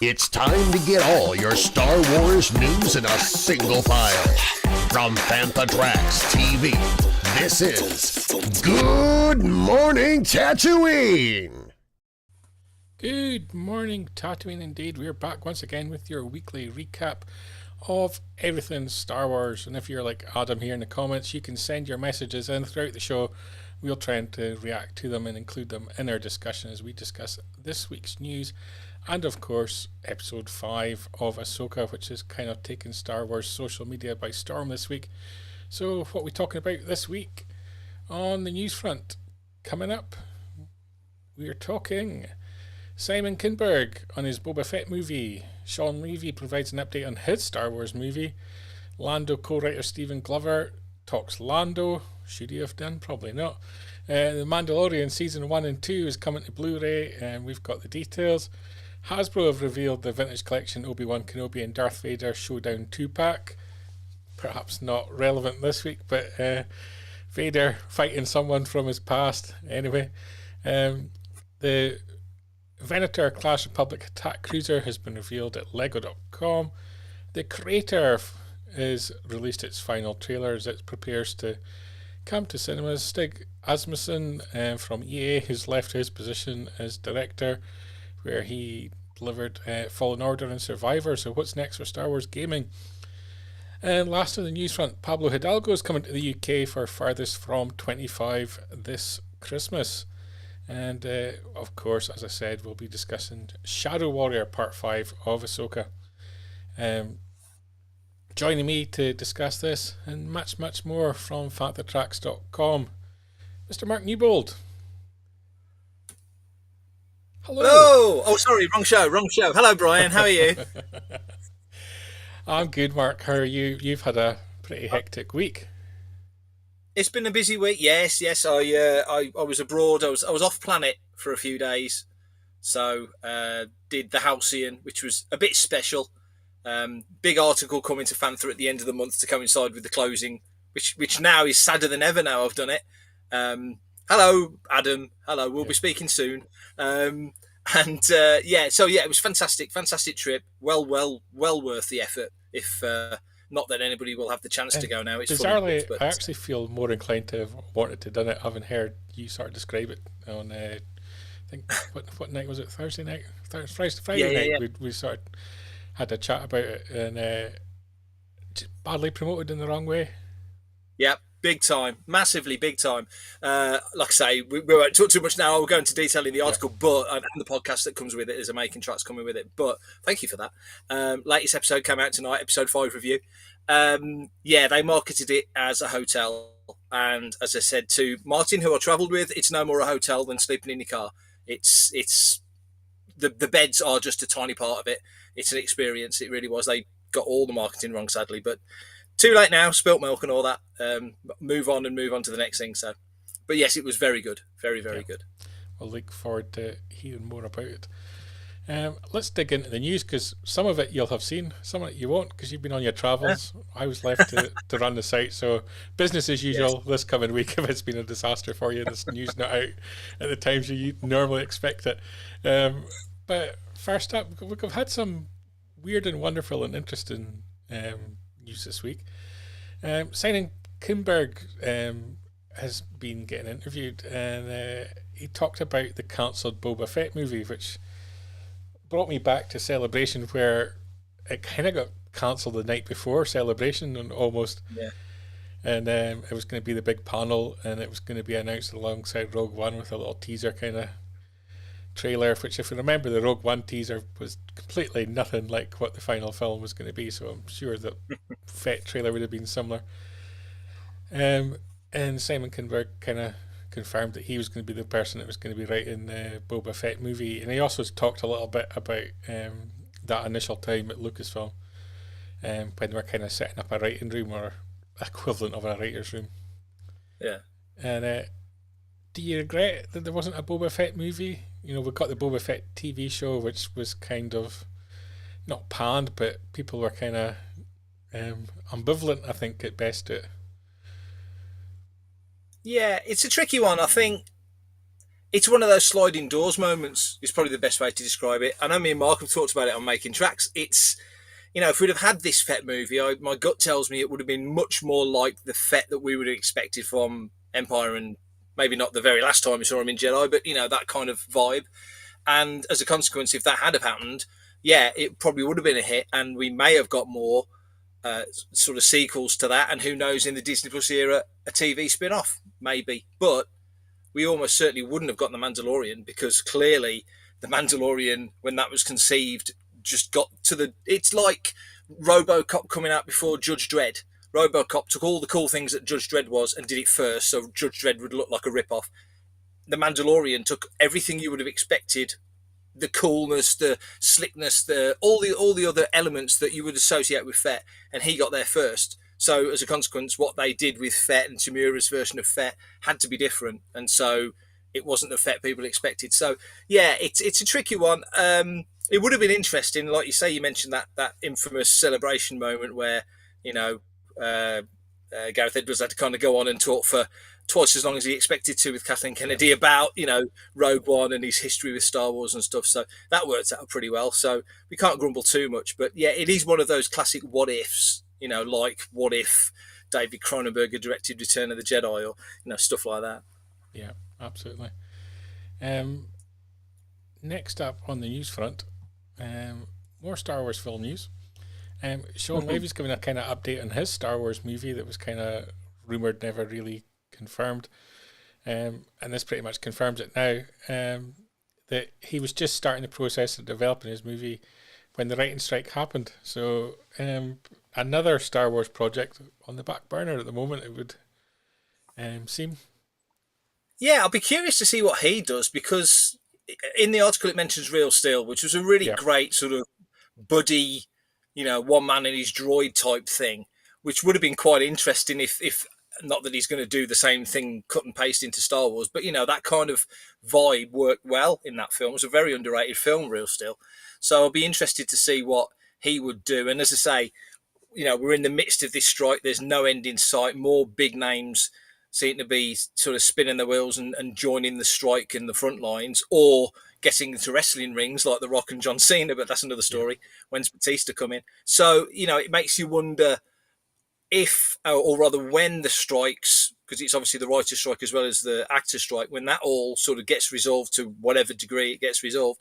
It's time to get all your Star Wars news in a single file. From Vamphatrax TV, this is Good Morning Tatooine! Good morning, Tatooine, indeed. We're back once again with your weekly recap of everything Star Wars. And if you're like Adam here in the comments, you can send your messages in throughout the show. We'll try to react to them and include them in our discussion as we discuss this week's news. And of course, episode 5 of Ahsoka, which has kind of taken Star Wars social media by storm this week. So what are we talking about this week on the news front? Coming up, we are talking Simon Kinberg on his Boba Fett movie. Shawn Levy provides an update on his Star Wars movie. Lando co-writer Stephen Glover talks Lando. Should he have done? Probably not. The Mandalorian season 1 and 2 is coming to Blu-ray, and we've got the details. Hasbro have revealed the vintage collection Obi-Wan, Kenobi and Darth Vader Showdown 2-pack. Perhaps not relevant this week, but Vader fighting someone from his past. Anyway, the Venator-Class Republic attack cruiser has been revealed at Lego.com. The Creator has released its final trailer as it prepares to come to cinemas. Stig Asmussen from EA has left his position as director, where he delivered Fallen Order and Survivor. So what's next for Star Wars gaming? And last on the news front, Pablo Hidalgo is coming to the UK for Farthest From 25 this Christmas. And of course, as I said, we'll be discussing Shadow Warrior Part 5 of Ahsoka. Joining me to discuss this and much more from Vamphatrax.com, Mr. Mark Newbold. Hello. Oh, sorry, wrong show. Hello, Brian. How are you? I'm good, Mark. How are you? You've had a pretty hectic week. It's been a busy week. Yes. I was abroad. I was off planet for a few days, so did the Halcyon, which was a bit special. Big article coming to Fantha at the end of the month to coincide with the closing, which now is sadder than ever. Now I've done it. Hello, Adam. Hello. We'll be speaking soon. It was fantastic trip. Well worth the effort. If not that anybody will have the chance to go now. It's bizarrely, I actually feel more inclined to have wanted to done it, having heard you sort of describe it on. I think what night was it? Thursday night, Friday night. Yeah. We sort of had a chat about it, and just badly promoted in the wrong way. Yep. Big time, massively big time. Like I say, we won't talk too much now. I'll go into detail in the article, but and the podcast that comes with it, there's a making tracks coming with it. But thank you for that. Latest episode came out tonight, episode 5 review. They marketed it as a hotel, and as I said to Martin, who I travelled with, it's no more a hotel than sleeping in your car. It's the beds are just a tiny part of it. It's an experience. It really was. They got all the marketing wrong, sadly, but. Too late now, spilt milk and all that. Move on to the next thing. So, but yes, it was very good. Very good. We'll look forward to hearing more about it. Let's dig into the news, because some of it you'll have seen, some of it you won't, because you've been on your travels. I was left to run the site, so business as usual this coming week if it's been a disaster for you. This news not out at the times you normally expect it. But first up, we've had some weird and wonderful and interesting news this week. Simon Kinberg has been getting interviewed, and he talked about the cancelled Boba Fett movie, which brought me back to Celebration, where it kind of got cancelled the night before Celebration, and almost. Yeah. And it was going to be the big panel, and it was going to be announced alongside Rogue One with a little teaser kind of trailer, which, if you remember, the Rogue One teaser was completely nothing like what the final film was going to be, so I'm sure that Fett trailer would have been similar. And Simon Kinberg kind of confirmed that he was going to be the person that was going to be writing the Boba Fett movie, and he also talked a little bit about that initial time at Lucasfilm, when they were kind of setting up a writing room, or equivalent of a writer's room. Yeah. And do you regret that there wasn't a Boba Fett movie? You know, we got the Boba Fett TV show, which was kind of not panned, but people were kind of ambivalent, I think, at best. Yeah, it's a tricky one. I think it's one of those sliding doors moments is probably the best way to describe it. I know me and Mark have talked about it on Making Tracks. It's, you know, if we'd have had this Fett movie, my gut tells me it would have been much more like the Fett that we would have expected from Empire, and maybe not the very last time we saw him in Jedi, but, you know, that kind of vibe. And as a consequence, if that had have happened, yeah, it probably would have been a hit, and we may have got more sort of sequels to that, and who knows, in the Disney Plus era, a TV spin-off, maybe. But we almost certainly wouldn't have gotten The Mandalorian, because clearly The Mandalorian, when that was conceived, just got to the... It's like RoboCop coming out before Judge Dredd. RoboCop took all the cool things that Judge Dredd was and did it first, so Judge Dredd would look like a rip-off. The Mandalorian took everything you would have expected, the coolness, the slickness, all the other elements that you would associate with Fett, and he got there first. So as a consequence, what they did with Fett and Tamura's version of Fett had to be different, and so it wasn't the Fett people expected. So yeah, it's a tricky one. It would have been interesting, like you say. You mentioned that infamous Celebration moment where, you know, Gareth Edwards had to kind of go on and talk for twice as long as he expected to with Kathleen Kennedy about, you know, Rogue One and his history with Star Wars and stuff. So that worked out pretty well. So we can't grumble too much. But yeah, it is one of those classic what ifs, you know, like what if David Cronenberg directed Return of the Jedi, or, you know, stuff like that. Yeah, absolutely. Next up on the news front, more Star Wars film news. Shawn Levy's giving a kind of update on his Star Wars movie that was kind of rumoured, never really confirmed. And this pretty much confirms it now, that he was just starting the process of developing his movie when the writing strike happened. So another Star Wars project on the back burner at the moment, it would seem. Yeah, I'll be curious to see what he does, because in the article it mentions Real Steel, which was a really great sort of buddy, you know, one man and his droid type thing, which would have been quite interesting if not that he's going to do the same thing cut and paste into Star Wars, but, you know, that kind of vibe worked well in that film. It was a very underrated film, Real Steel. So I'll be interested to see what he would do. And as I say, you know, we're in the midst of this strike. There's no end in sight. More big names seem to be sort of spinning their wheels and joining the strike in the front lines, or getting into wrestling rings like The Rock and John Cena, but that's another story. When's Batista come in? So, you know, it makes you wonder if, or rather when the strikes, because it's obviously the writer's strike as well as the actor's strike, when that all sort of gets resolved to whatever degree it gets resolved,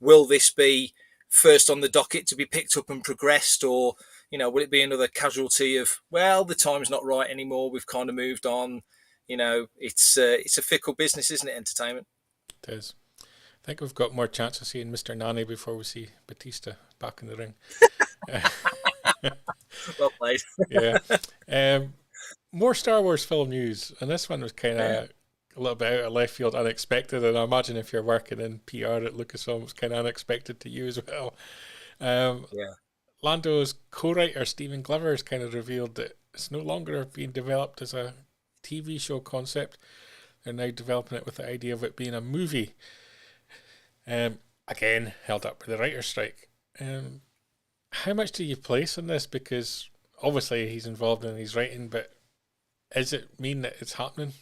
will this be first on the docket to be picked up and progressed, or, you know, will it be another casualty of, well, the time's not right anymore, we've kind of moved on? You know, it's a fickle business, isn't it, entertainment? It is. I think we've got more chance of seeing Mr. Nani before we see Batista back in the ring. Well played. Yeah. More Star Wars film news, and this one was kind of a little bit out of left field, unexpected, and I imagine if you're working in PR at Lucasfilm, it's kind of unexpected to you as well. Lando's co-writer Stephen Glover has kind of revealed that it's no longer being developed as a TV show concept. They're now developing it with the idea of it being a movie. again, held up by the writer's strike. How much do you place on this? Because obviously he's involved in his writing, but does it mean that it's happening?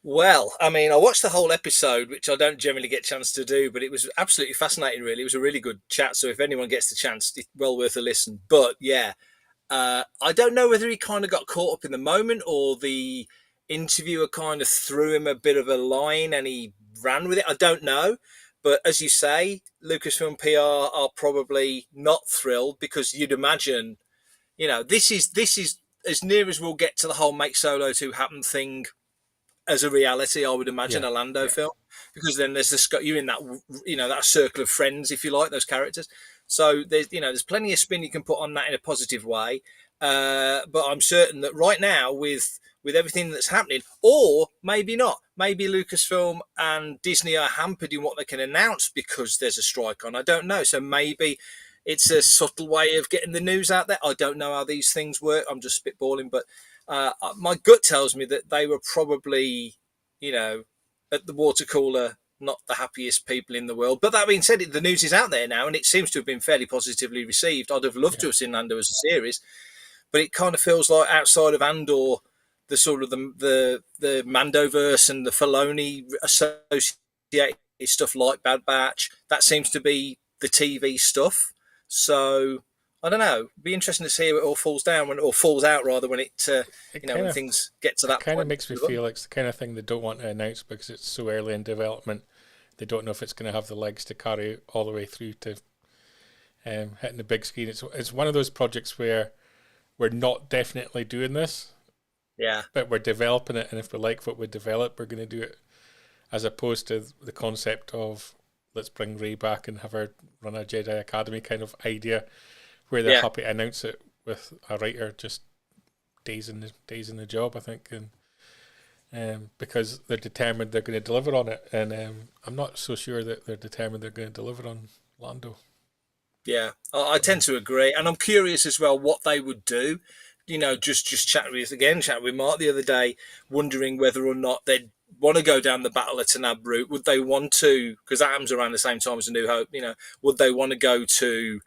Well, I mean, I watched the whole episode, which I don't generally get a chance to do, but it was absolutely fascinating, really. It was a really good chat. So if anyone gets the chance, it's well worth a listen. But yeah, I don't know whether he kind of got caught up in the moment or the interviewer kind of threw him a bit of a line and he ran with it. I don't know. But as you say, Lucasfilm PR are probably not thrilled because you'd imagine, this is as near as we'll get to the whole make Solo 2 happen thing as a reality, I would imagine Yeah, a Lando yeah. film, because then there's you're in that that circle of friends, if you like, those characters. So there's plenty of spin you can put on that in a positive way. But I'm certain that right now with everything that's happening, or maybe not, maybe Lucasfilm and Disney are hampered in what they can announce because there's a strike on. I don't know. So maybe it's a subtle way of getting the news out there. I don't know how these things work. I'm just spitballing, but my gut tells me that they were probably, at the water cooler, not the happiest people in the world. But that being said, the news is out there now, and it seems to have been fairly positively received. I'd have loved to have seen Andor as a series, but it kind of feels like outside of Andor, the sort of the Mandoverse and the Filoni associated stuff like Bad Batch, that seems to be the TV stuff. So I don't know. It'd be interesting to see how it all falls down or falls out rather when when things get to that Kind of point. makes me feel like it's the kind of thing they don't want to announce because it's so early in development. They don't know if it's going to have the legs to carry all the way through to hitting the big screen. It's one of those projects where we're not definitely doing this, Yeah, but we're developing it, and if we like what we develop, we're going to do it, as opposed to the concept of let's bring Rey back and have her run a Jedi Academy kind of idea, where they're happy to announce it with a writer just days in the job, I think, and because they're determined they're going to deliver on it, and I'm not so sure that they're determined they're going to deliver on Lando. yeah, I tend to agree, and I'm curious as well what they would do. Just chatting with Mark the other day, wondering whether or not they'd want to go down the Battle of Tanab route. Would they want to? Because that happens around the same time as A New Hope. Would they want to go to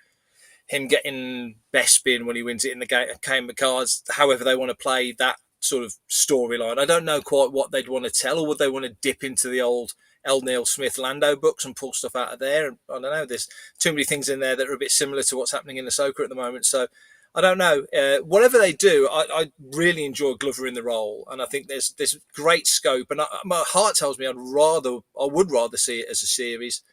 him getting Bespin when he wins it in the game of cards? However, they want to play that sort of storyline. I don't know quite what they'd want to tell, or would they want to dip into the old L. Neil Smith Lando books and pull stuff out of there? I don't know. There's too many things in there that are a bit similar to what's happening in Ahsoka at the moment. So I don't know. Whatever they do, I really enjoy Glover in the role, and I think there's great scope. And my heart tells me I would rather see it as a series.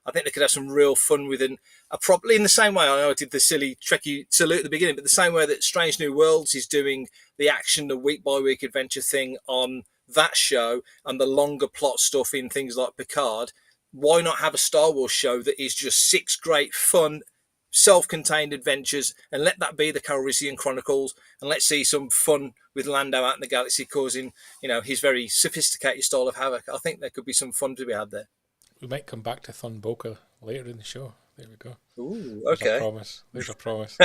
I think they could have some real fun with it. Probably in the same way I know I did the silly Trekkie salute at the beginning, but the same way that Strange New Worlds is doing the action, the week by week adventure thing on that show, and the longer plot stuff in things like Picard. Why not have a Star Wars show that is just 6 great, fun, self-contained adventures, and let that be the Calrissian Chronicles, and let's see some fun with Lando out in the galaxy causing, his very sophisticated style of havoc. I think there could be some fun to be had there. We might come back to Thun Boca later in the show. There we go. Ooh, okay. There's a promise.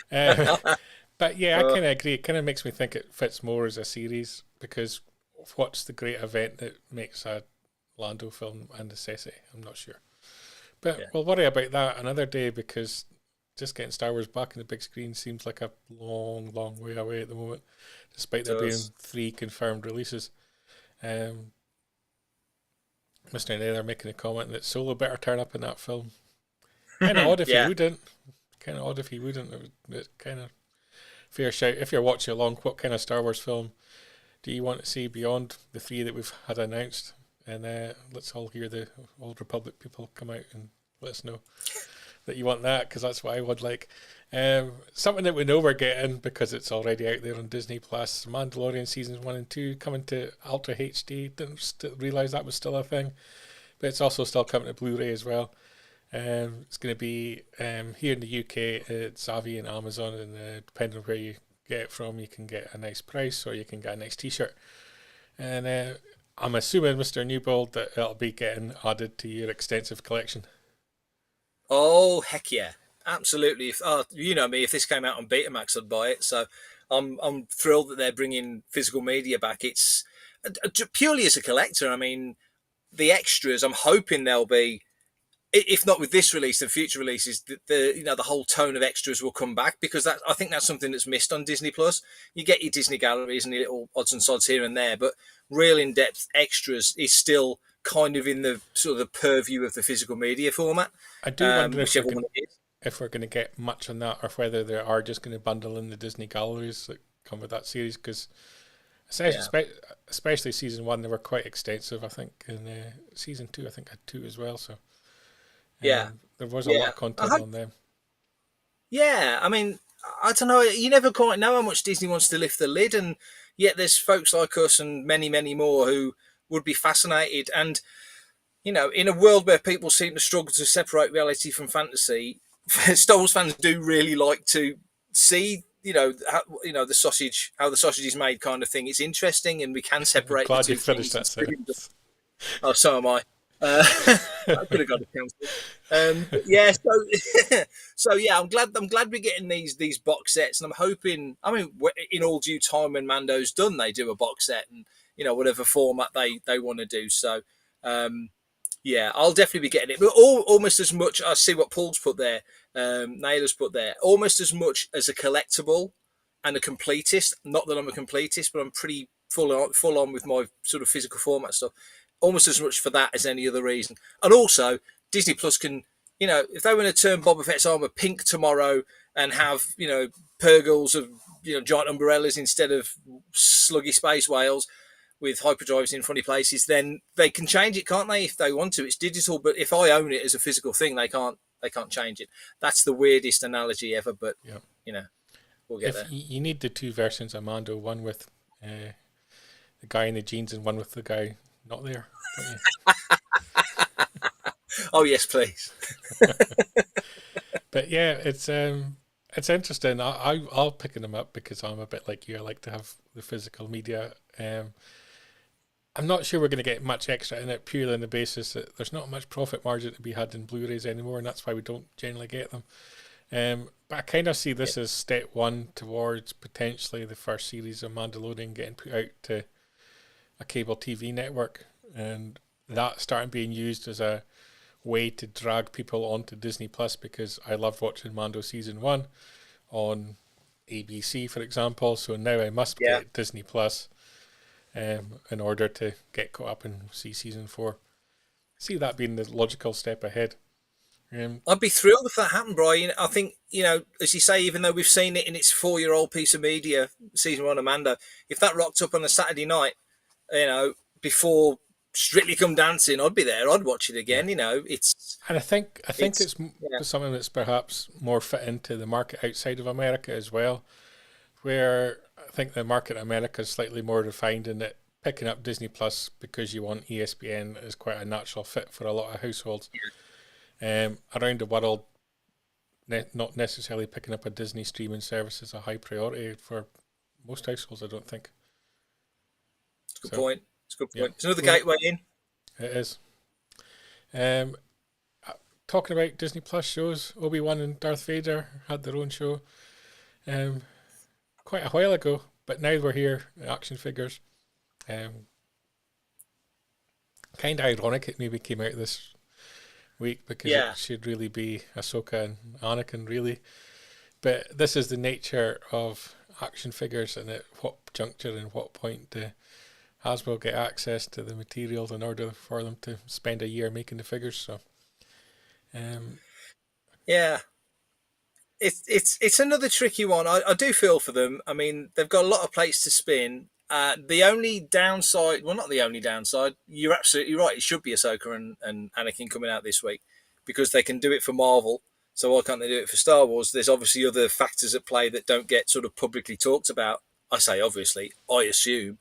But yeah, I kind of agree. It kind of makes me think it fits more as a series, because what's the great event that makes a Lando film a necessity? I'm not sure. But we'll worry about that another day, because just getting Star Wars back in the big screen seems like a long, long way away at the moment, despite there being 3 confirmed releases. Mr. Nether making a comment that Solo better turn up in that film. Kind of odd if he wouldn't. It's kind of fair shout. If you're watching along, what kind of Star Wars film do you want to see beyond the 3 that we've had announced? And let's all hear the Old Republic people come out and let us know that you want that, because that's what I would like. Something that we know we're getting, because it's already out there on Disney Plus, Mandalorian seasons 1 and 2 coming to Ultra HD. Didn't realise that was still a thing, but it's also still coming to Blu-ray as well. It's going to be here in the UK. It's Avi and Amazon, and depending on where you get it from, you can get a nice price or you can get a nice T-shirt. And I'm assuming, Mr. Newbold, that it'll be getting added to your extensive collection. Oh, heck yeah. Absolutely. If you know me, if this came out on Betamax, I'd buy it. So I'm thrilled that they're bringing physical media back. It's purely as a collector. I mean, the extras, I'm hoping they'll be, if not with this release and future releases, the whole tone of extras will come back, because I think that's something that's missed on Disney Plus. You get your Disney galleries and your little odds and sods here and there, but real in-depth extras is still kind of in the sort of the purview of the physical media format. I do wonder if we're going to get much on that, or whether they are just going to bundle in the Disney galleries that come with that series, because especially season 1, they were quite extensive, I think, and season 2, I think, had 2 as well, so there was a lot of content on them. Yeah, I mean, I don't know, you never quite know how much Disney wants to lift the lid, and yet there's folks like us and many, many more who would be fascinated. And, in a world where people seem to struggle to separate reality from fantasy, Star Wars fans do really like to see, how the sausage is made, kind of thing. It's interesting, and we can separate glad the two you finished things. that sentence. Oh, so am I. I could have got a council. Yeah, so yeah, I'm glad we're getting these box sets, and I'm hoping, in all due time, when Mando's done, they do a box set, and whatever format they want to do. So yeah, I'll definitely be getting it, but almost as much. I see what Paul's put there, Naylor's put there, almost as much as a collectible and a completist. Not that I'm a completist, but I'm pretty full on with my sort of physical format stuff. Almost as much for that as any other reason. And also, Disney Plus can, if they want to turn Boba Fett's armor pink tomorrow and have, Purgles of, giant umbrellas instead of sluggy space whales with hyperdrives in funny places, then they can change it, can't they? If they want to, it's digital. But if I own it as a physical thing, they can't change it. That's the weirdest analogy ever. But we'll get there. You need the 2 versions of Mando, one with the guy in the jeans and one with the guy not there. Oh yes, please. But yeah, it's interesting. I'll pick them up because I'm a bit like you. I like to have the physical media. I'm not sure we're going to get much extra in it, purely on the basis that there's not much profit margin to be had in Blu-rays anymore, and that's why we don't generally get them. But I kind of see this as step 1 towards potentially the first series of Mandalorian getting put out to a cable TV network, and that starting being used as a way to drag people onto Disney Plus, because I loved watching Mando season 1 on ABC, for example, so now I must get Disney Plus in order to get caught up and see season 4. See that being the logical step ahead. I'd be thrilled if that happened, Brian. I think, as you say, even though we've seen it in its 4-year-old piece of media, season 1 of Mando, if that rocked up on a Saturday night, before Strictly Come Dancing, I'd be there. I'd watch it again. It's, and I think it's something that's perhaps more fit into the market outside of America as well, where I think the market in America is slightly more refined in that picking up Disney Plus because you want ESPN is quite a natural fit for a lot of households. Around the world, not necessarily picking up a Disney streaming service is a high priority for most households, I don't think. It's a good point. It's another gateway in. It is. Talking about Disney Plus shows, Obi-Wan and Darth Vader had their own show quite a while ago, but now we're here, action figures. Kind of ironic it maybe came out this week, because it should really be Ahsoka and Anakin, really. But this is the nature of action figures, and at what juncture and what point do Hasbro get access to the materials in order for them to spend a year making the figures. So, it's another tricky one. I do feel for them. I mean, they've got a lot of plates to spin. The only downside, well, not the only downside, you're absolutely right. It should be Ahsoka and Anakin coming out this week, because they can do it for Marvel. So why can't they do it for Star Wars? There's obviously other factors at play that don't get sort of publicly talked about. I say obviously, I assume.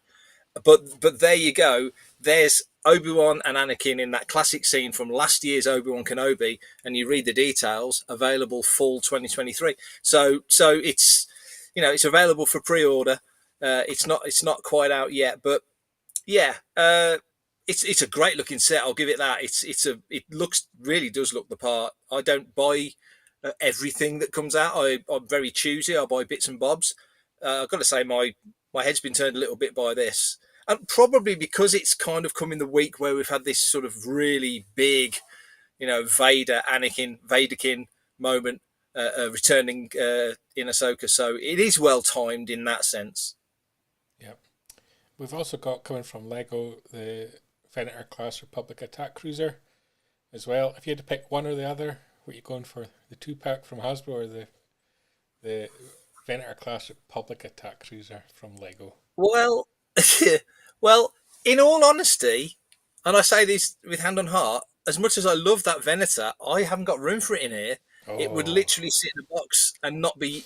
But there you go. There's Obi-Wan and Anakin in that classic scene from last year's Obi-Wan Kenobi, and you read the details, available fall 2023. So it's it's available for pre-order. It's not quite out yet, but yeah, it's a great looking set. I'll give it that. It really does look the part. I don't buy everything that comes out. I'm very choosy. I buy bits and bobs. I've got to say my head's been turned a little bit by this. and probably because it's kind of come in the week where we've had this sort of really big, Vaderkin moment returning in Ahsoka. So it is well timed in that sense. Yeah. We've also got, coming from Lego, the Venator-Class Republic Attack Cruiser as well. If you had to pick one or the other, what are you going for? The 2-pack from Hasbro or the Venator-Class Republic Attack Cruiser from Lego? Well, well, in all honesty, and I say this with hand on heart, as much as I love that Venator, I haven't got room for it in here. Oh. It would literally sit in a box and not be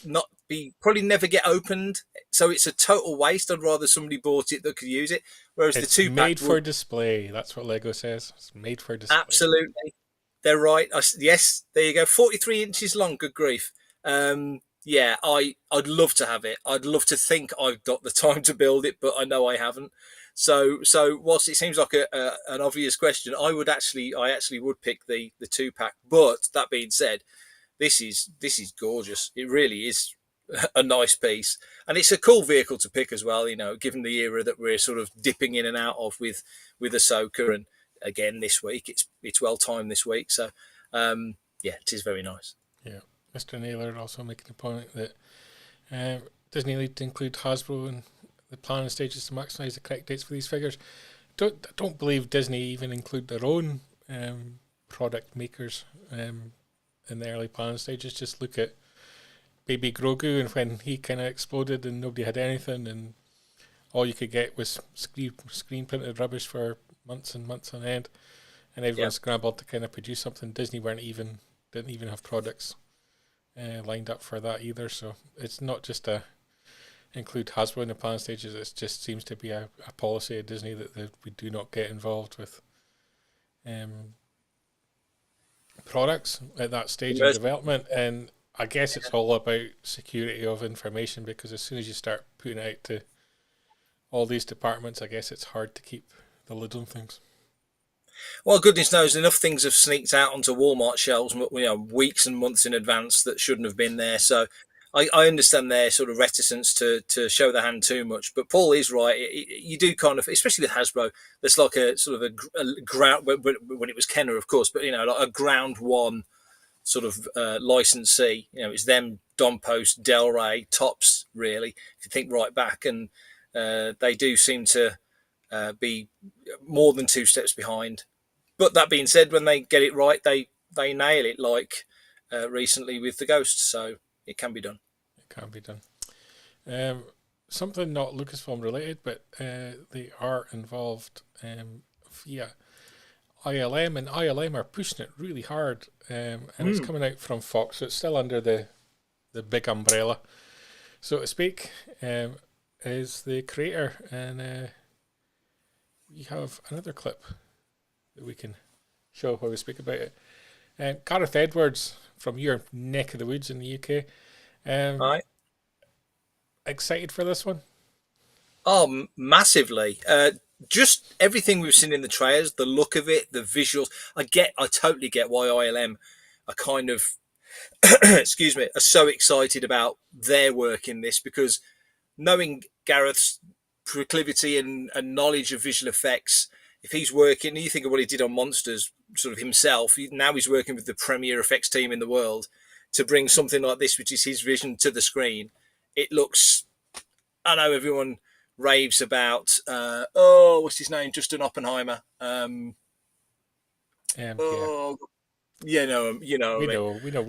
probably never get opened. So it's a total waste. I'd rather somebody bought it that could use it. Whereas it's the 2-pack made for display. That's what Lego says. It's made for display. Absolutely, they're right. Yes, there you go. 43 inches long. Good grief. Yeah, I'd love to have it. I'd love to think I've got the time to build it, but I know I haven't. So whilst it seems like an obvious question, I actually would pick the 2-pack. But that being said, this is gorgeous. It really is a nice piece, and it's a cool vehicle to pick as well. Given the era that we're sort of dipping in and out of with Ahsoka, and again this week, it's well timed this week. So yeah, it is very nice. Yeah, Mr. Naylor also making the point that Disney need to include Hasbro in the planning stages to maximise the correct dates for these figures. I don't believe Disney even include their own product makers in the early planning stages. Just look at Baby Grogu, and when he kind of exploded and nobody had anything, and all you could get was screen printed rubbish for months and months on end, and everyone scrambled to kind of produce something. Disney didn't even have products lined up for that either. So it's not just include Hasbro in the planning stages. It just seems to be a policy at Disney that we do not get involved with products at that stage of development. And I guess it's all about security of information, because as soon as you start putting it out to all these departments, I guess it's hard to keep the lid on things. Well, goodness knows, enough things have sneaked out onto Walmart shelves, weeks and months in advance that shouldn't have been there. So I understand their sort of reticence to show their hand too much. But Paul is right. You do kind of, especially with Hasbro, there's like a sort of a ground, when it was Kenner, of course, but, like a ground one sort of licensee. It's them, Don Post, Del Rey, Topps, really, if you think right back. And they do seem to be more than 2 steps behind. But that being said, when they get it right, they nail it, like recently with the Ghosts. So it can be done. It can be done. Something not Lucasfilm related, but they are involved via ILM, and ILM are pushing it really hard, and it's coming out from Fox, so it's still under the big umbrella, so to speak, is the creator, and we have another clip that we can show while we speak about it. Gareth Edwards from your neck of the woods in the UK. Right. Excited for this one? Oh, massively. Just everything we've seen in the trailers, the look of it, the visuals. I totally get why ILM are kind of, excuse me, are so excited about their work in this, because knowing Gareth's proclivity and knowledge of visual effects, if he's working, you think of what he did on Monsters, sort of himself, now he's working with the premier effects team in the world to bring something like this, which is his vision, to the screen. It looks, I know everyone raves about, what's his name? Justin Oppenheimer. Yeah. We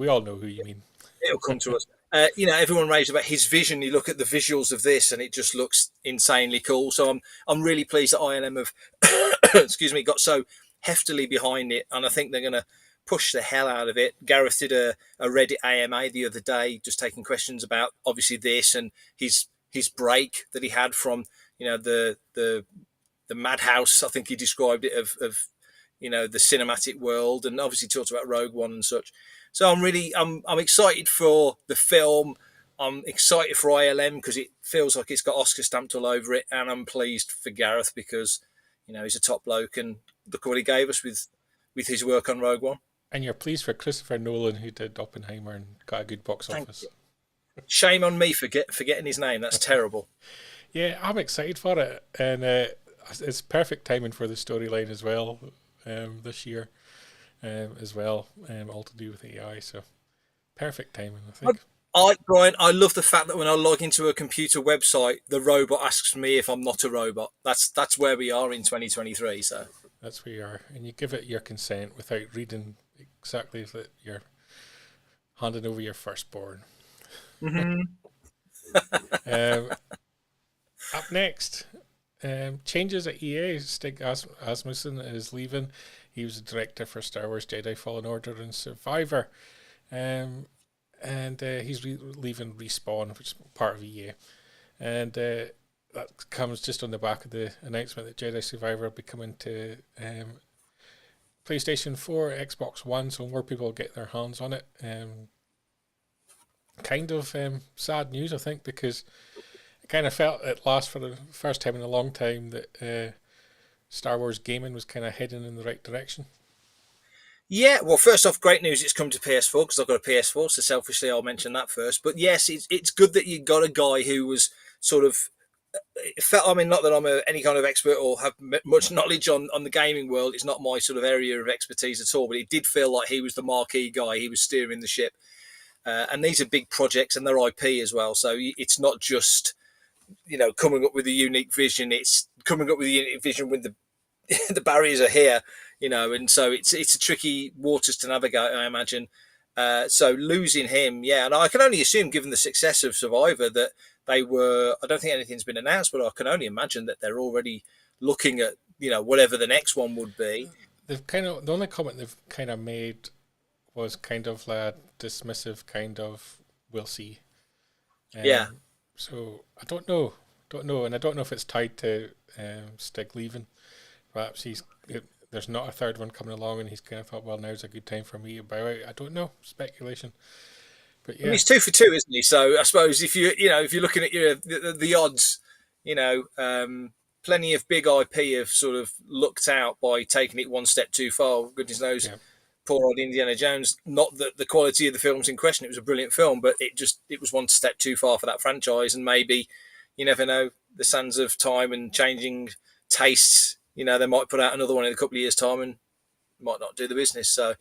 all know who you mean. It'll come to us. Everyone raves about his vision. You look at the visuals of this, and it just looks insanely cool. So I'm really pleased that ILM have, excuse me, got so heftily behind it, and I think they're going to push the hell out of it. Gareth did a Reddit AMA the other day, just taking questions about obviously this and his break that he had from the madhouse, I think he described it, of the cinematic world, and obviously talked about Rogue One and such. So I'm excited for the film. I'm excited for ILM because it feels like it's got Oscar stamped all over it, and I'm pleased for Gareth because he's a top bloke, and look what he gave us with his work on Rogue One. And you're pleased for Christopher Nolan, who did Oppenheimer and got a good box office. Shame on me for forgetting his name. That's terrible. Yeah, I'm excited for it, and it's perfect timing for the storyline as well this year as well, all to do with AI. So perfect timing, I think. Brian, I love the fact that when I log into a computer website, the robot asks me if I'm not a robot. That's where we are in 2023. So that's where you are, and you give it your consent without reading exactly that you're handing over your firstborn. Mm-hmm. Up next, changes at EA. Stig Asmussen is leaving. He was the director for Star Wars Jedi Fallen Order and Survivor. And he's leaving Respawn, which is part of EA. And that comes just on the back of the announcement that Jedi Survivor will be coming to PlayStation 4, Xbox One, so more people will get their hands on it. Kind of sad news, I think, because I kind of felt at last for the first time in a long time that Star Wars gaming was kind of heading in the right direction. Yeah, well, first off, great news it's come to PS4 because I've got a PS4, so selfishly I'll mention that first. But yes, it's good that you got a guy who was sort of I mean, not that I'm any kind of expert or have much knowledge on the gaming world. It's not my sort of area of expertise at all, but it did feel like he was the marquee guy. He was steering the ship. And these are big projects and they're IP as well. So it's not just, coming up with a unique vision. It's coming up with a unique vision when the barriers are here, and so it's a tricky waters to navigate, I imagine. So losing him, yeah, and I can only assume, given the success of Survivor, that they were. I don't think anything's been announced, but I can only imagine that they're already looking at whatever the next one would be. The only comment they've kind of made was kind of like dismissive, kind of we'll see. Yeah. So I don't know, and I don't know if it's tied to Stig leaving. Perhaps there's not a third one coming along, and he's kind of thought, well, now's a good time for me to bow out. I don't know, speculation. But yeah, I mean, he's 2 for 2, isn't he? So I suppose if you're looking at the odds, plenty of big IP have sort of looked out by taking it one step too far. Goodness knows, yeah. Poor old Indiana Jones. Not that the quality of the film's in question; it was a brilliant film, but it was one step too far for that franchise. And maybe you never know, the sands of time and changing tastes. They might put out another one in a couple of years' time and might not do the business. So,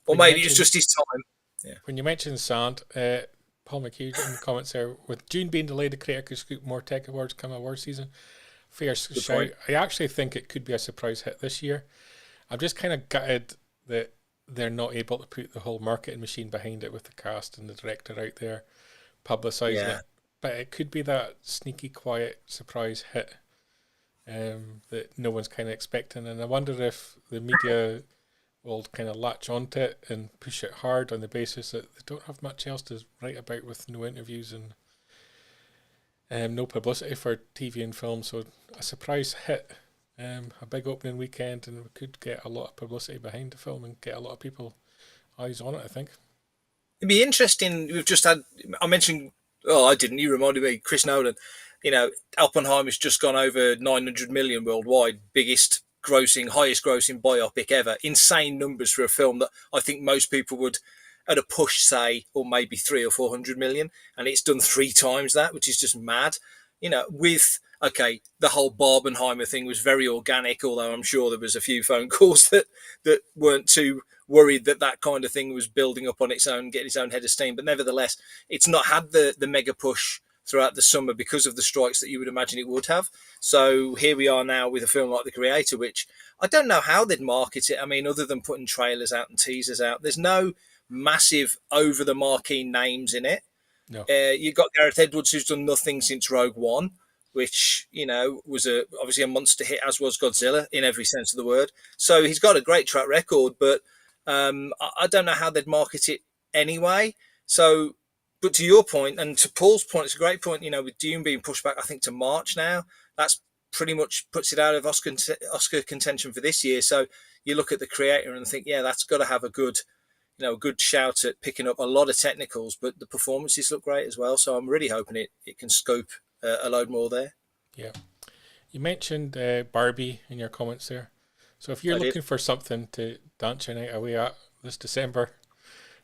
or maybe it's just his time. Yeah. When you mentioned sand, Paul McHugh in the comments there, with June being delayed, the creator could scoop more tech awards come award season. Fair shout. I actually think it could be a surprise hit this year. I'm just kind of gutted that they're not able to put the whole marketing machine behind it with the cast and the director out there publicising it. But it could be that sneaky, quiet surprise hit that no one's kind of expecting. And I wonder if the media will kind of latch onto it and push it hard on the basis that they don't have much else to write about with no interviews and no publicity for TV and film. So a surprise hit, a big opening weekend, and we could get a lot of publicity behind the film and get a lot of people eyes on it, I think. It'd be interesting. We've just had, I mentioned, you reminded me, Chris Nolan. Oppenheimer's just gone over 900 million worldwide, highest grossing biopic ever. Insane numbers for a film that I think most people would, at a push, say, or maybe 300 or 400 million, and it's done 3 times that, which is just mad. The whole Barbenheimer thing was very organic, although I'm sure there was a few phone calls that weren't too worried that kind of thing was building up on its own, getting its own head of steam. But nevertheless, it's not had the mega push throughout the summer because of the strikes that you would imagine it would have. So here we are now with a film like The Creator, which I don't know how they'd market it. I mean, other than putting trailers out and teasers out, there's no massive over-the-marquee names in it. No. You've got Gareth Edwards, who's done nothing since Rogue One, which, was obviously a monster hit, as was Godzilla, in every sense of the word. So he's got a great track record, but I don't know how they'd market it anyway. So, but to your point, and to Paul's point, it's a great point, with Dune being pushed back, I think, to March now, that's pretty much puts it out of Oscar contention for this year. So you look at The Creator and think, yeah, that's got to have a good shout at picking up a lot of technicals, but the performances look great as well. So I'm really hoping it can scope a load more there. Yeah. You mentioned Barbie in your comments there. So if you're looking for something to dance your night away at this December,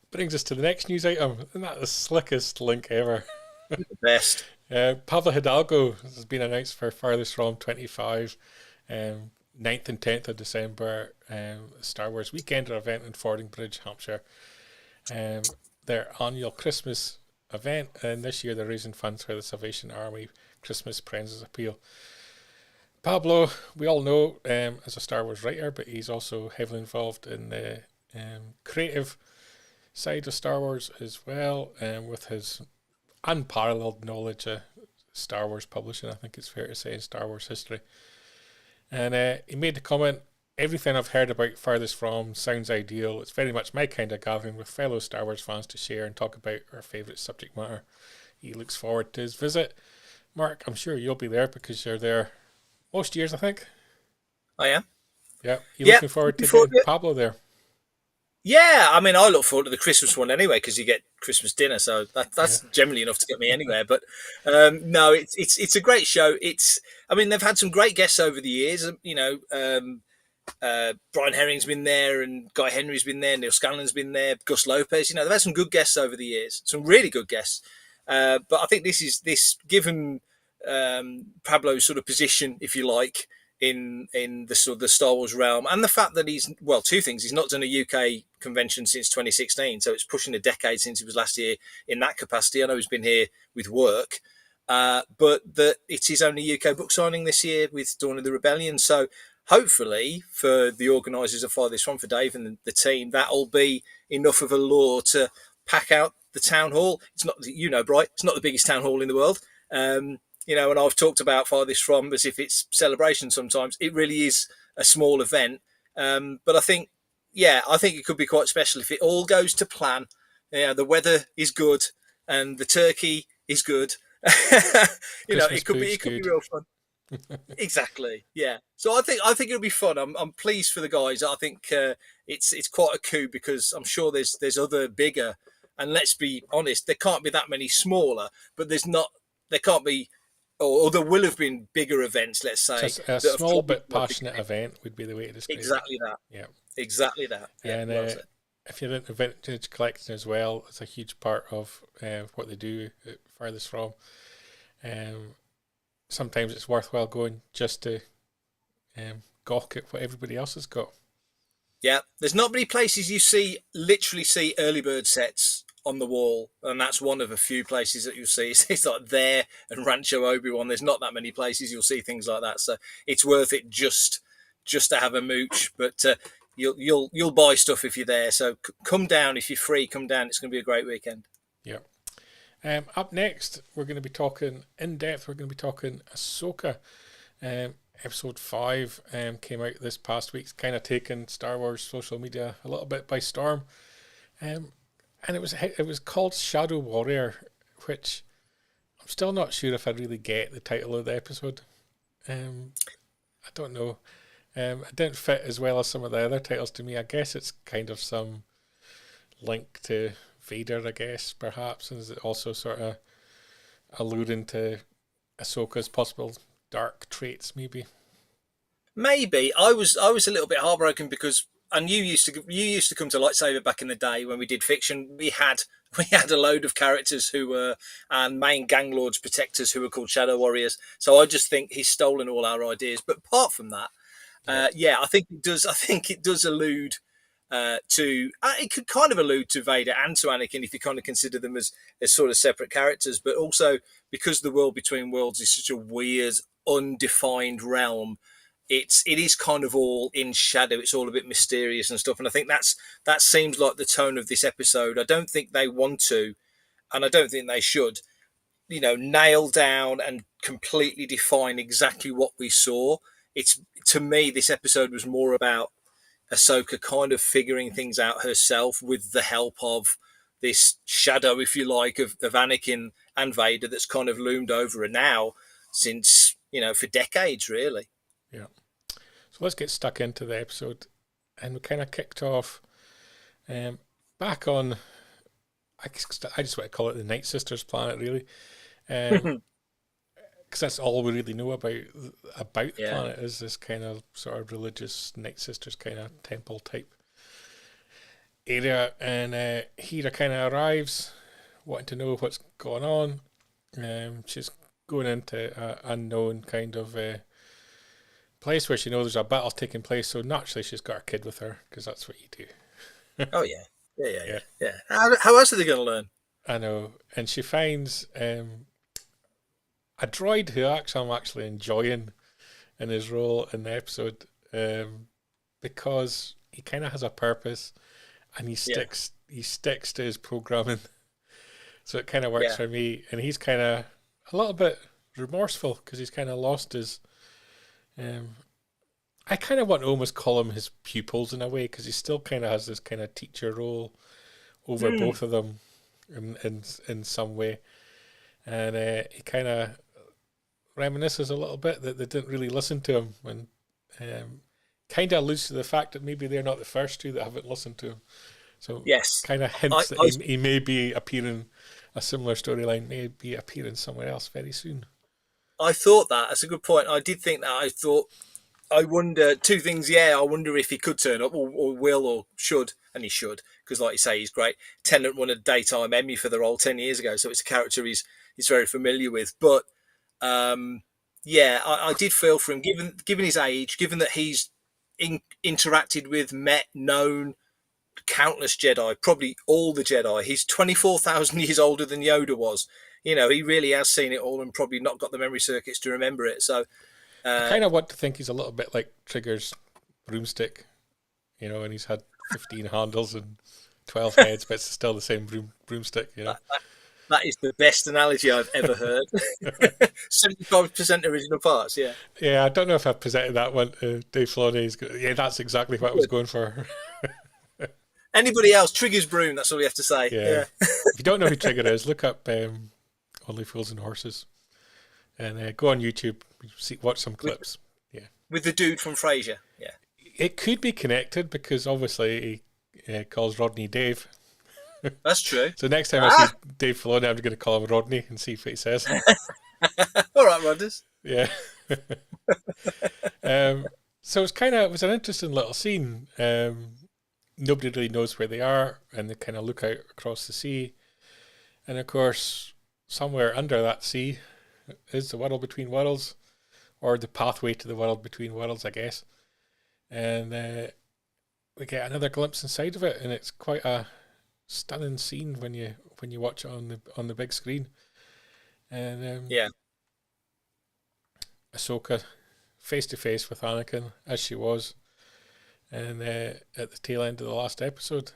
brings us to the next news item. Isn't that the slickest link ever? The best. Pablo Hidalgo has been announced for Farthest From 25, 9th and 10th of December, Star Wars Weekender event in Fordingbridge, Hampshire. Their annual Christmas event, and this year they're raising funds for the Salvation Army Christmas Prizes Appeal. Pablo, we all know as a Star Wars writer, but he's also heavily involved in the creative side of Star Wars as well, with his unparalleled knowledge of Star Wars publishing, I think it's fair to say, in Star Wars history. And he made the comment, everything I've heard about Farthest From sounds ideal. It's very much my kind of gathering with fellow Star Wars fans to share and talk about our favourite subject matter. He looks forward to his visit. Mark, I'm sure you'll be there because you're there most years, I think. I am. Yeah. You looking forward to getting Pablo there? Yeah, I mean, I look forward to the Christmas one anyway because you get Christmas dinner, so that's generally enough to get me anywhere. But no, it's a great show. I mean, they've had some great guests over the years. You know, Brian Herring's been there, and Guy Henry's been there, Neil Scanlon's been there, Gus Lopez. You know, they've had some good guests over the years, some really good guests. But I think this given Pablo's sort of position, if you like, in the sort of the Star Wars realm, and the fact that two things: he's not done a UK convention since 2016, so it's pushing a decade since he was last year in that capacity. I know he's been here with work, but that it's his only UK book signing this year with Dawn of the Rebellion. So hopefully, for the organisers of Farthest From, for Dave and the team, that'll be enough of a lure to pack out the town hall. It's not, Bright, it's not the biggest town hall in the world. You know, and I've talked about Farthest From as if it's celebration sometimes. It really is a small event. But I think it could be quite special if it all goes to plan. Yeah, the weather is good and the turkey is good. It could be real fun. Exactly. Yeah. So I think it'll be fun. I'm pleased for the guys. I think it's quite a coup because I'm sure there's other bigger, and let's be honest, there can't be that many smaller, but there can't be, or there will have been bigger events, let's say. So a small but passionate event would be the way to describe it. Exactly that. Yeah. Exactly that. Yeah, and if you're into vintage collecting as well, it's a huge part of what they do at Farthest From. Sometimes it's worthwhile going just to gawk at what everybody else has got. Yeah, there's not many places you literally see early bird sets on the wall, and that's one of a few places that you'll see. It's like there and Rancho Obi-Wan. There's not that many places you'll see things like that, so it's worth it just to have a mooch. But you'll buy stuff if you're there. So come down if you're free. Come down. It's going to be a great weekend. Yeah. Up next, we're going to be talking in depth. We're going to be talking Ahsoka. Episode 5 came out this past week. It's kind of taken Star Wars social media a little bit by storm. And it was called Shadow Warrior, which I'm still not sure if I really get the title of the episode. I don't know. It didn't fit as well as some of the other titles to me. I guess it's kind of some link to Vader, I guess, perhaps, and is it also sort of alluding to Ahsoka's possible dark traits, maybe? Maybe. I was a little bit heartbroken because, and you used to come to Lightsaber back in the day when we did fiction. We had a load of characters who were and main gang lords, protectors who were called Shadow Warriors. So I just think he's stolen all our ideas. But apart from that, I think it does. I think it does allude to. It could kind of allude to Vader and to Anakin if you kind of consider them as sort of separate characters. But also because the world between worlds is such a weird, undefined realm. It is kind of all in shadow. It's all a bit mysterious and stuff. And I think that seems like the tone of this episode. I don't think they want to, and I don't think they should, nail down and completely define exactly what we saw. To me, this episode was more about Ahsoka kind of figuring things out herself with the help of this shadow, if you like, of Anakin and Vader that's kind of loomed over her now since, for decades, really. Yeah. So let's get stuck into the episode. And we kind of kicked off back on, I just want to call it the Night Sisters planet, really. Because that's all we really know about the planet is this kind of sort of religious Night Sisters kind of temple type area. And Hera kind of arrives, wanting to know what's going on. She's going into an unknown kind of place where she knows there's a battle taking place. So naturally, she's got her kid with her because that's what you do. Oh yeah, yeah, yeah, Yeah, yeah, yeah. How else are they going to learn? I know. And she finds a droid who I'm actually enjoying in his role in the episode, because he kind of has a purpose, and he sticks to his programming, so it kind of works for me. And he's kind of a little bit remorseful because he's kind of lost his. I kind of want to almost call him his pupils in a way, because he still kind of has this kind of teacher role over both of them in some way, and he kind of reminisces a little bit that they didn't really listen to him, and kind of alludes to the fact that maybe they're not the first two that haven't listened to him. So kind of hints that he may be appearing, a similar storyline may be appearing somewhere else very soon. I thought that. That's a good point. I did think that. I wonder two things. Yeah, I wonder if he could turn up, or will, or should, and he should, because like you say, he's great. Tennant won a daytime Emmy for the role 10 years ago, so it's a character he's very familiar with. But I did feel for him, given his age, given that he's interacted with, met, known countless Jedi, probably all the Jedi. He's 24,000 years older than Yoda was. He really has seen it all and probably not got the memory circuits to remember it. So I kind of want to think he's a little bit like Trigger's broomstick, and he's had 15 handles and 12 heads, but it's still the same broomstick, That is the best analogy I've ever heard. 75% original parts, yeah. Yeah, I don't know if I've presented that one to Dave Filoni. Yeah, that's exactly what I was going for. Anybody else? Trigger's broom, that's all you have to say. Yeah. If you don't know who Trigger is, look up Only Fools and Horses and go on YouTube, watch some clips. With the dude from Frasier, yeah. It could be connected because obviously he calls Rodney Dave. That's true. So next time I see Dave Filoni, I'm going to call him Rodney and see what he says. All right, Rodders. Yeah. So it was an interesting little scene. Nobody really knows where they are, and they kind of look out across the sea. And of course, somewhere under that sea is the world between worlds, or the pathway to the world between worlds, I guess. And we get another glimpse inside of it, and it's quite a stunning scene when you watch it on the big screen. And Ahsoka face to face with Anakin as she was, and at the tail end of the last episode,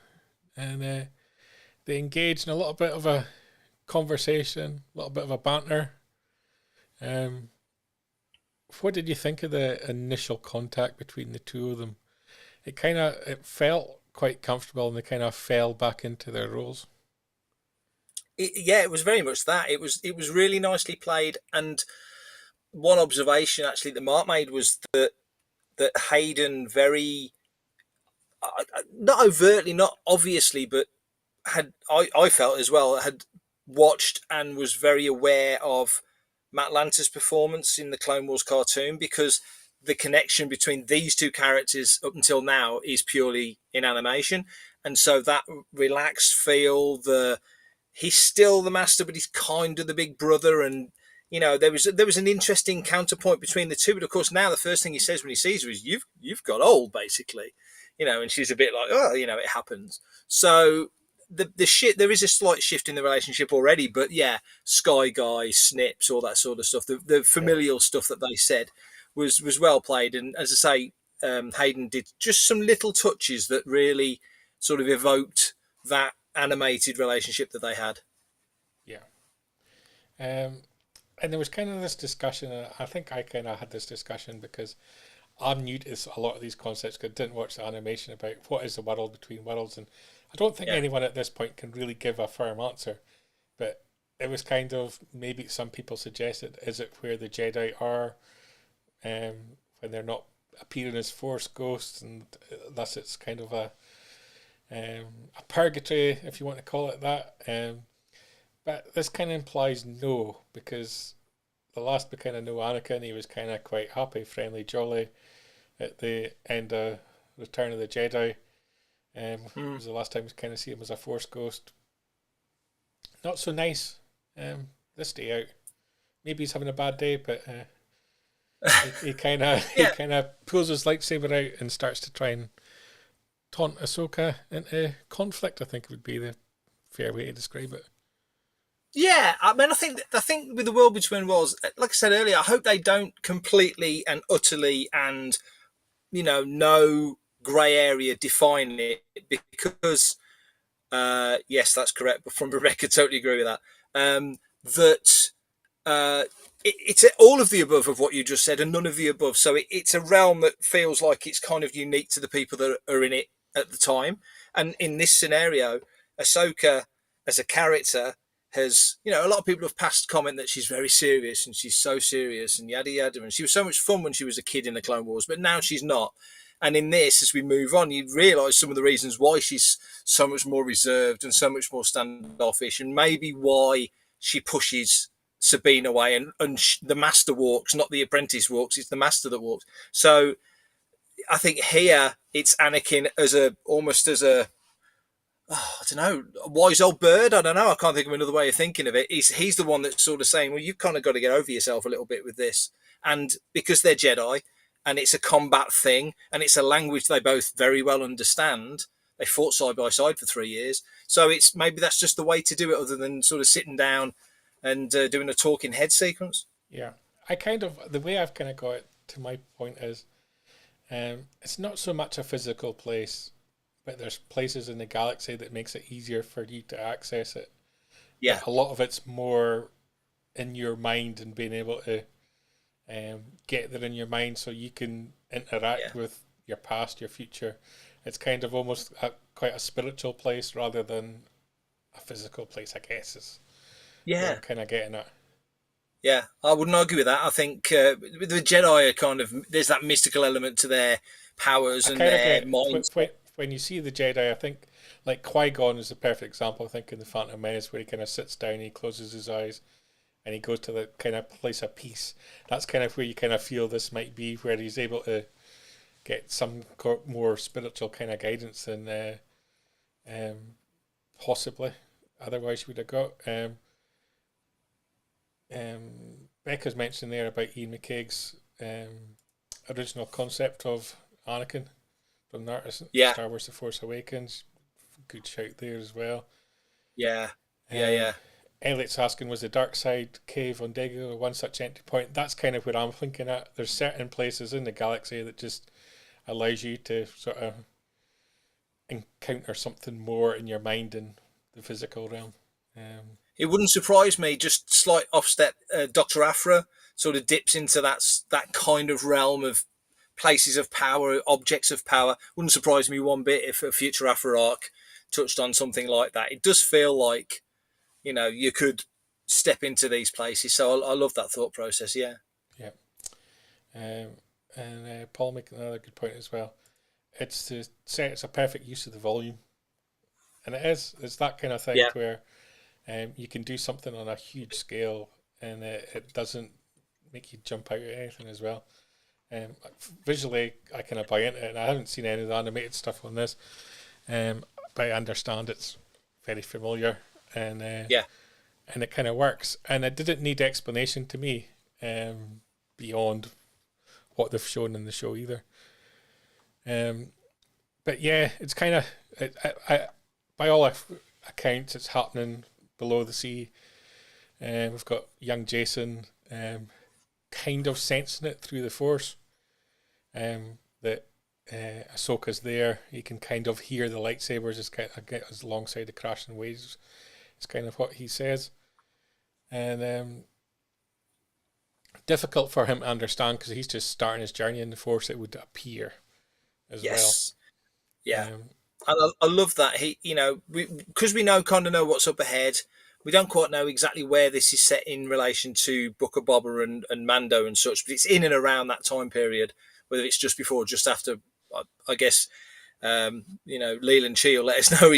and they engage in a little bit of a conversation, a little bit of a banter. What did you think of the initial contact between the two of them? It felt quite comfortable, and they kind of fell back into their roles. It was very much that. It was really nicely played. And one observation actually that Mark made was that Hayden very, not overtly, not obviously, but I felt as well, had watched and was very aware of Matt Lanter's performance in the Clone Wars cartoon, because the connection between these two characters up until now is purely in animation. And so that relaxed feel, he's still the master, but he's kind of the big brother. And, there was an interesting counterpoint between the two. But of course, now the first thing he says when he sees her is, you've got old, basically, and she's a bit like, oh, it happens. So there is a slight shift in the relationship already, but yeah, Sky Guy, Snips, all that sort of stuff, the familial stuff that they said was well played. And as I say, Hayden did just some little touches that really sort of evoked that animated relationship that they had. Yeah. And there was kind of this discussion, and I think I kind of had this discussion because I'm new to a lot of these concepts because I didn't watch the animation about what is the world between worlds, and I don't think anyone at this point can really give a firm answer. But it was kind of, maybe some people suggested, is it where the Jedi are when they're not appearing as Force ghosts, and thus it's kind of a purgatory, if you want to call it that. But this kind of implies no, because the last we kind of know Anakin, he was kind of quite happy, friendly, jolly at the end of Return of the Jedi. It was the last time we kind of see him as a Force ghost. Not so nice this day out. Maybe he's having a bad day, but he kind of Yeah. pulls his lightsaber out and starts to try and taunt Ahsoka into conflict. I think would be the fair way to describe it. Yeah, I mean, I think with the World Between Worlds, like I said earlier, I hope they don't completely and utterly and no grey area define it, because yes, that's correct. But from Rebecca, totally agree with that. It's all of the above of what you just said and none of the above. So it's a realm that feels like it's kind of unique to the people that are in it at the time. And in this scenario, Ahsoka as a character has, a lot of people have passed comment that she's very serious and she's so serious and yada yada. And she was so much fun when she was a kid in the Clone Wars, but now she's not. And in this, as we move on, you realise some of the reasons why she's so much more reserved and so much more standoffish, and maybe why she pushes Sabine away, and the master walks, not the apprentice walks, it's the master that walks. So I think here it's Anakin almost as a I don't know, a wise old bird. I don't know. I can't think of another way of thinking of it. He's the one that's sort of saying, well, you've kind of got to get over yourself a little bit with this. And because they're Jedi and it's a combat thing and it's a language they both very well understand, they fought side by side for 3 years. So maybe that's just the way to do it, other than sort of sitting down and doing a talking head sequence. Yeah. The way I've kind of got it to my point is, it's not so much a physical place, but there's places in the galaxy that makes it easier for you to access it. Yeah. But a lot of it's more in your mind and being able to get there in your mind so you can interact with your past, your future. It's kind of almost quite a spiritual place rather than a physical place, I guess, is what I'm kind of getting at. Yeah, I wouldn't argue with that. I think the Jedi are kind of, there's that mystical element to their powers and their minds. When you see the Jedi, I think, like Qui-Gon is a perfect example, I think, in The Phantom Menace, where he kind of sits down, he closes his eyes, and he goes to the kind of place of peace. That's kind of where you kind of feel this might be, where he's able to get some more spiritual kind of guidance than possibly otherwise you would have got. Becca's mentioned there about Ian McKaig's original concept of Anakin from Star Wars The Force Awakens. Good shout there as well. Yeah. Elliot's asking, was the dark side cave on Dagobah one such entry point? That's kind of where I'm thinking at. There's certain places in the galaxy that just allows you to sort of encounter something more in your mind than the physical realm. It wouldn't surprise me, just slight offstep, Dr. Aphra sort of dips into that kind of realm of places of power, objects of power. Wouldn't surprise me one bit if a future Aphra arc touched on something like that. It does feel like, you could step into these places. So I love that thought process, yeah. Yeah. And Paul making another good point as well. It's to say it's a perfect use of the volume. And it is. It's that kind of thing where you can do something on a huge scale and it doesn't make you jump out at anything as well. Visually, I kind of buy into it, and I haven't seen any of the animated stuff on this, but I understand it's very familiar, and and it kind of works. And it didn't need explanation to me beyond what they've shown in the show either. But yeah, it's kind of, by all accounts, it's happening below the sea. We've got young Jason kind of sensing it through the Force. That Ahsoka's there. He can kind of hear the lightsabers as alongside the crashing waves. It's kind of what he says. And difficult for him to understand because he's just starting his journey in the Force, it would appear as well. Yeah. I love that. Because we kind of know what's up ahead. We don't quite know exactly where this is set in relation to Book of Boba and Mando and such, but it's in and around that time period, whether it's just before or just after. I guess, Leland Chi will let us know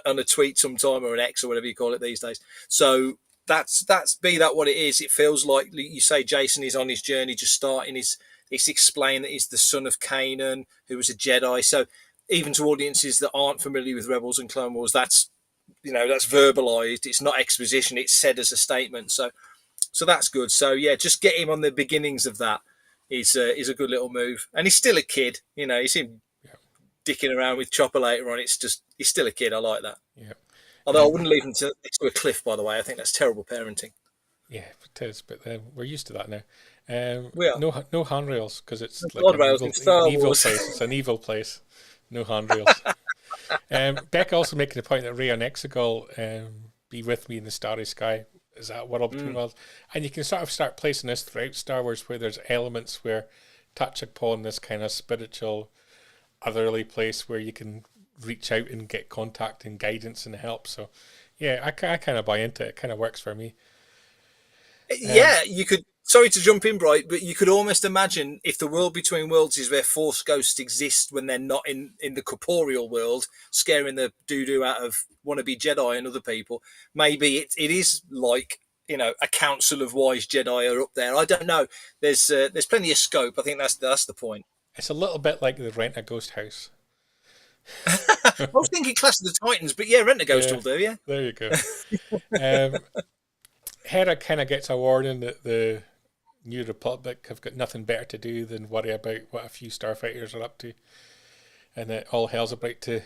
on a tweet sometime, or an X, or whatever you call it these days. So that's be that what it is. It feels like you say Jason is on his journey, just starting. It's explained that he's the son of Kanan, who was a Jedi. So even to audiences that aren't familiar with Rebels and Clone Wars, that's that's verbalized. It's not exposition. It's said as a statement. So that's good. So yeah, just get him on the beginnings of that is a good little move. And he's still a kid. You see him dicking around with Chopper later on. It's just he's still a kid. I like that. Yeah. Although I wouldn't leave him next to a cliff. By the way, I think that's terrible parenting. Yeah, it is. But we're used to that now. We are. No handrails because it's like Star an evil Wars. place. It's an evil place. No handrails. Becca also making the point that Rey and Exegol be with me in the starry sky is that world between worlds, and you can sort of start placing this throughout Star Wars where there's elements where touch upon this kind of spiritual, otherly place where you can reach out and get contact and guidance and help. So yeah, I kind of buy into it. It kind of works for me. Yeah, you could. Sorry to jump in, Bright, but you could almost imagine if the world between worlds is where Force ghosts exist when they're not in the corporeal world, scaring the doo-doo out of wannabe Jedi and other people. Maybe it is like, a council of wise Jedi are up there. I don't know. There's plenty of scope. I think that's the point. It's a little bit like the Rent a Ghost house. I was thinking Clash of the Titans, but yeah, Rent a Ghost will do, yeah. There you go. Hera kind of gets a warning that the New Republic have got nothing better to do than worry about what a few starfighters are up to, and that all hell's about to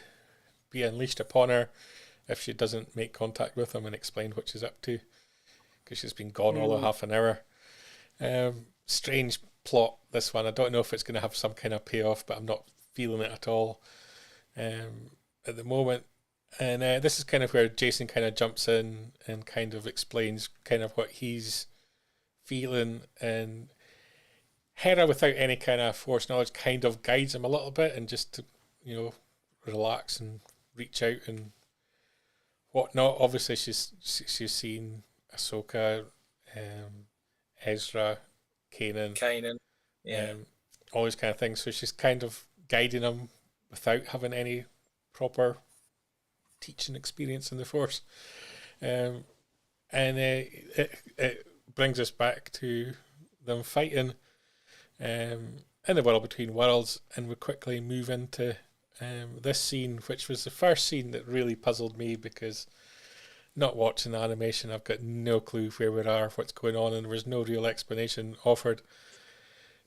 be unleashed upon her if she doesn't make contact with them and explain what she's up to, because she's been gone all of half an hour. Strange plot, this one. I don't know if it's going to have some kind of payoff, but I'm not feeling it at all at the moment. And this is kind of where Jason kind of jumps in and kind of explains kind of what he's feeling, and Hera, without any kind of Force knowledge, kind of guides him a little bit, and just to relax and reach out and whatnot. Obviously, she's seen Ahsoka, Ezra, Kanan, yeah, all these kind of things. So she's kind of guiding him without having any proper teaching experience in the Force, and it brings us back to them fighting in the world between worlds, and we quickly move into this scene, which was the first scene that really puzzled me, because not watching the animation, I've got no clue where we are, what's going on, and there was no real explanation offered.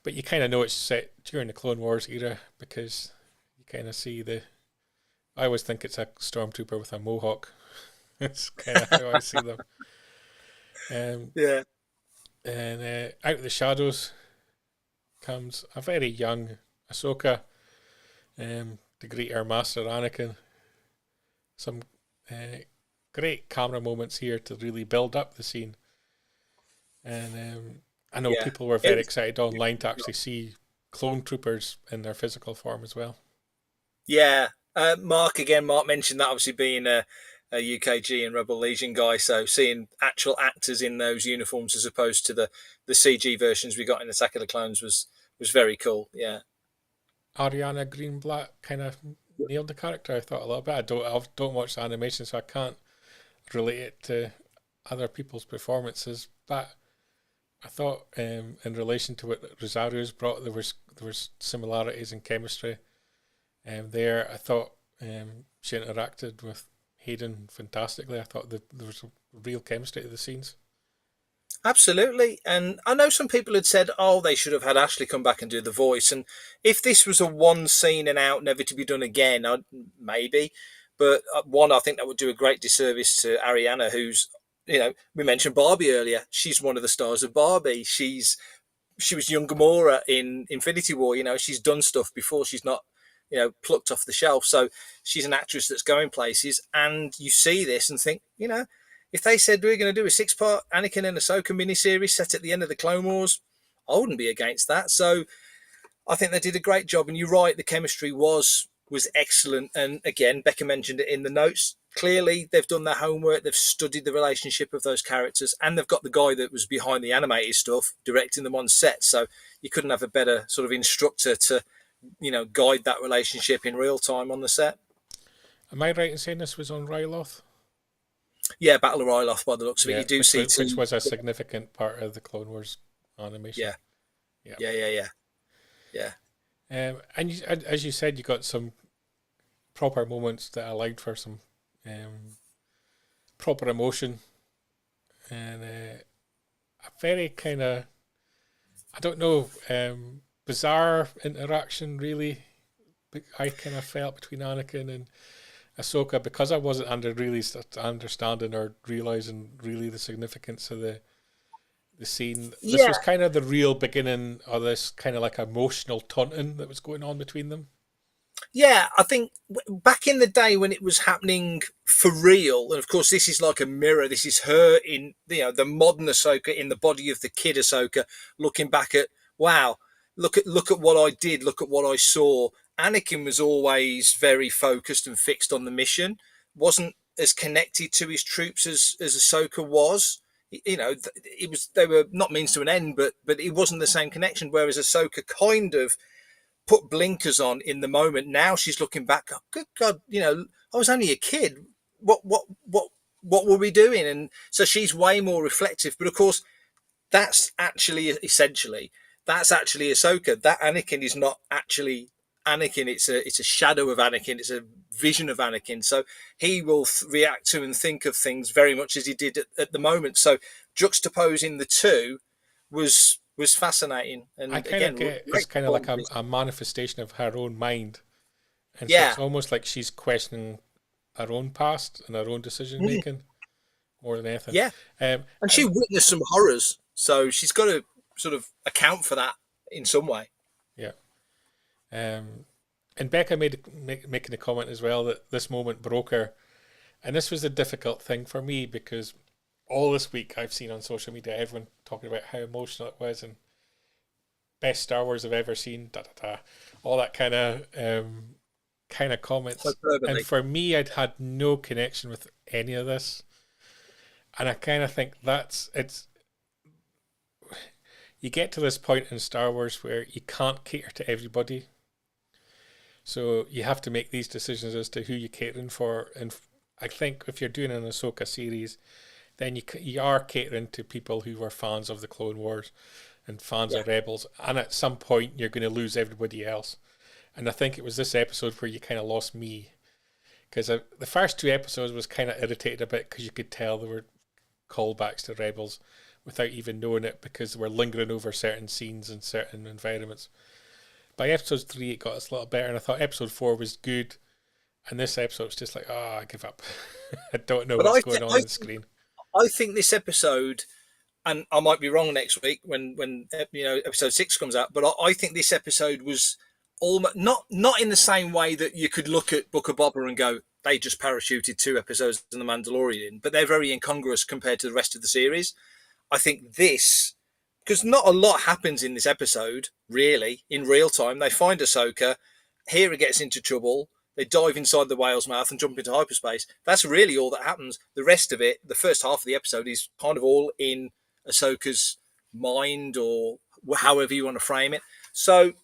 But you kind of know it's set during the Clone Wars era, because you kind of see I always think it's a stormtrooper with a mohawk. It's kind of how I see them. Yeah. And out of the shadows comes a very young Ahsoka to greet her master Anakin. Some great camera moments here to really build up the scene. And I know people were very excited online to actually see clone troopers in their physical form as well. Yeah. Mark mentioned that, obviously being a UKG and Rebel Legion guy, so seeing actual actors in those uniforms as opposed to the CG versions we got in Attack of the Clones was very cool. Yeah. Ariana Greenblatt kind of nailed the character, I thought, a little bit. I don't watch the animation, so I can't relate it to other people's performances, but I thought in relation to what Rosario's brought, there was similarities in chemistry. There, I thought she interacted with Hayden fantastically. I thought that there was a real chemistry to the scenes. Absolutely. And I know some people had said, they should have had Ashley come back and do the voice. And if this was a one scene and out, never to be done again, maybe. But I think that would do a great disservice to Ariana, who's, we mentioned Barbie earlier. She's one of the stars of Barbie. She was young Gamora in Infinity War. She's done stuff before. She's not, plucked off the shelf. So she's an actress that's going places. And you see this and think, if they said we're going to do a 6-part Anakin and Ahsoka miniseries set at the end of the Clone Wars, I wouldn't be against that. So I think they did a great job. And you're right, the chemistry was excellent. And again, Becca mentioned it in the notes. Clearly, they've done their homework. They've studied the relationship of those characters. And they've got the guy that was behind the animated stuff directing them on set. So you couldn't have a better sort of instructor to, guide that relationship in real time on the set. Am I right in saying this was on Ryloth? Yeah, Battle of Ryloth by the looks of it. You do see which was a significant part of the Clone Wars animation. Yeah. And as you said, you got some proper moments that allowed for some proper emotion, and a very kind of, I don't know, bizarre interaction, really. I kind of felt between Anakin and Ahsoka, because I wasn't understanding or realizing really the significance of the scene. Yeah. This was kind of the real beginning of this kind of like emotional taunting that was going on between them. Yeah, I think back in the day when it was happening for real, and of course this is like a mirror. This is her in, you know, the modern Ahsoka in the body of the kid Ahsoka, looking back at, wow, look at what I did, look at what I saw. Anakin was always very focused and fixed on the mission, wasn't as connected to his troops as Ahsoka was. You know, they were not means to an end, but it wasn't the same connection. Whereas Ahsoka kind of put blinkers on in the moment. Now she's looking back. Oh, good God, you know, I was only a kid. What were we doing? And so she's way more reflective. But of course, that's actually Ahsoka. That Anakin is not actually Anakin. It's a shadow of Anakin. It's a vision of Anakin. So he will react to and think of things very much as he did at the moment. So juxtaposing the two was fascinating. And I kind of get it's kind of like a manifestation of her own mind, and so it's almost like she's questioning her own past and her own decision making more than anything. Yeah, and she witnessed some horrors, so she's got to sort of account for that in some way. Yeah, and Becca making a comment as well that this moment broke her, and this was a difficult thing for me because all this week I've seen on social media everyone talking about how emotional it was and best Star Wars I've ever seen, all that kind of comments. And for me, I'd had no connection with any of this, and I kind of think it's. You get to this point in Star Wars where you can't cater to everybody, so you have to make these decisions as to who you're catering for. And I think if you're doing an Ahsoka series, then you are catering to people who were fans of the Clone Wars and fans of Rebels, and at some point you're going to lose everybody else. And I think it was this episode where you kind of lost me, because the first two episodes was kind of irritated a bit because you could tell there were callbacks to Rebels without even knowing it, because they were lingering over certain scenes and certain environments. By episode 3 it got us a little better, and I thought episode 4 was good, and this episode was just like, I give up. I don't know what's going on the screen. I think this episode, and I might be wrong next week when you know episode 6 comes out, but I think this episode was almost not in the same way that you could look at Book of Boba and go, they just parachuted 2 episodes in The Mandalorian, but they're very incongruous compared to the rest of the series. I think this, because not a lot happens in this episode, really, in real time. They find Ahsoka, Hera gets into trouble, they dive inside the whale's mouth and jump into hyperspace. That's really all that happens. The rest of it, the first half of the episode, is kind of all in Ahsoka's mind, or however you want to frame it. So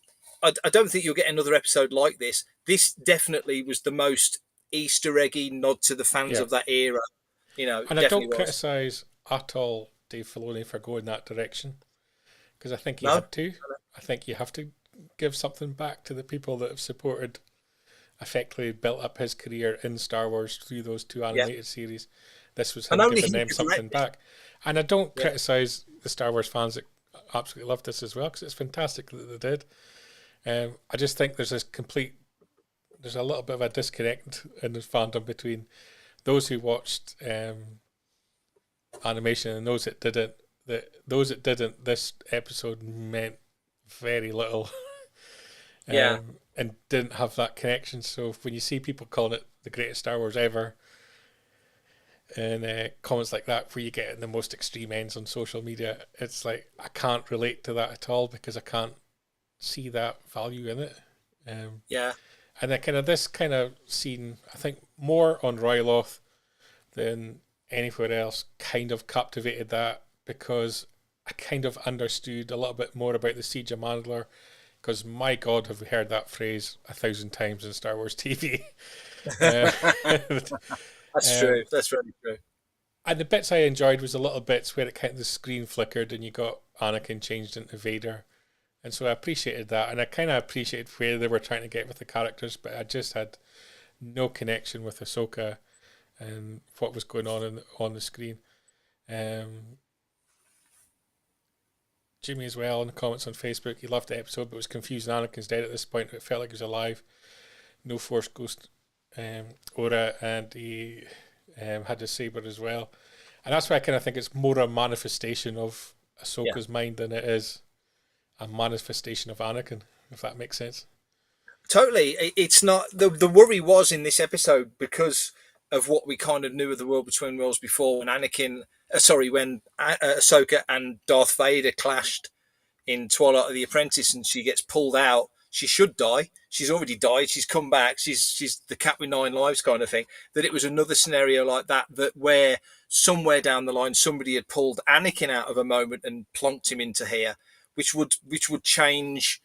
I don't think you'll get another episode like this. This definitely was the most Easter eggy nod to the fans of that era. You know, and I don't criticise at all Dave Filoni for going that direction, because I think he had to. I think you have to give something back to the people that have supported, effectively built up his career in Star Wars through those 2 animated series. This was him giving them something back. And I don't criticise the Star Wars fans that absolutely loved this as well, because it's fantastic that they did. I just think there's a little bit of a disconnect in the fandom between those who watched animation and those that didn't. Those that didn't, this episode meant very little. And didn't have that connection. So when you see people calling it the greatest Star Wars ever, and comments like that where you get in the most extreme ends on social media, it's like I can't relate to that at all, because I can't see that value in it. And then this kind of scene, I think more on Ryloth than anywhere else, kind of captivated that, because I kind of understood a little bit more about the Siege of Mandalore. Because my God, have we heard that phrase 1,000 times in Star Wars TV? That's true. That's very true. And the bits I enjoyed was the little bits where it kind of the screen flickered and you got Anakin changed into Vader, and so I appreciated that, and I kind of appreciated where they were trying to get with the characters, but I just had no connection with Ahsoka. and what was going on the screen. Jimmy as well in the comments on Facebook, he loved the episode but was confused Anakin's dead at this point. It felt like he was alive. No Force Ghost aura, and he had the saber as well. And that's why I kind of think it's more a manifestation of Ahsoka's mind than it is a manifestation of Anakin, if that makes sense. Totally. It's not the worry was in this episode because of what we kind of knew of the world between worlds before, when when Ahsoka and Darth Vader clashed in Twilight of the Apprentice, and she gets pulled out. She should die. She's already died. She's come back. She's the cat with 9 lives kind of thing. That it was another scenario like that where somewhere down the line somebody had pulled Anakin out of a moment and plonked him into here, which would change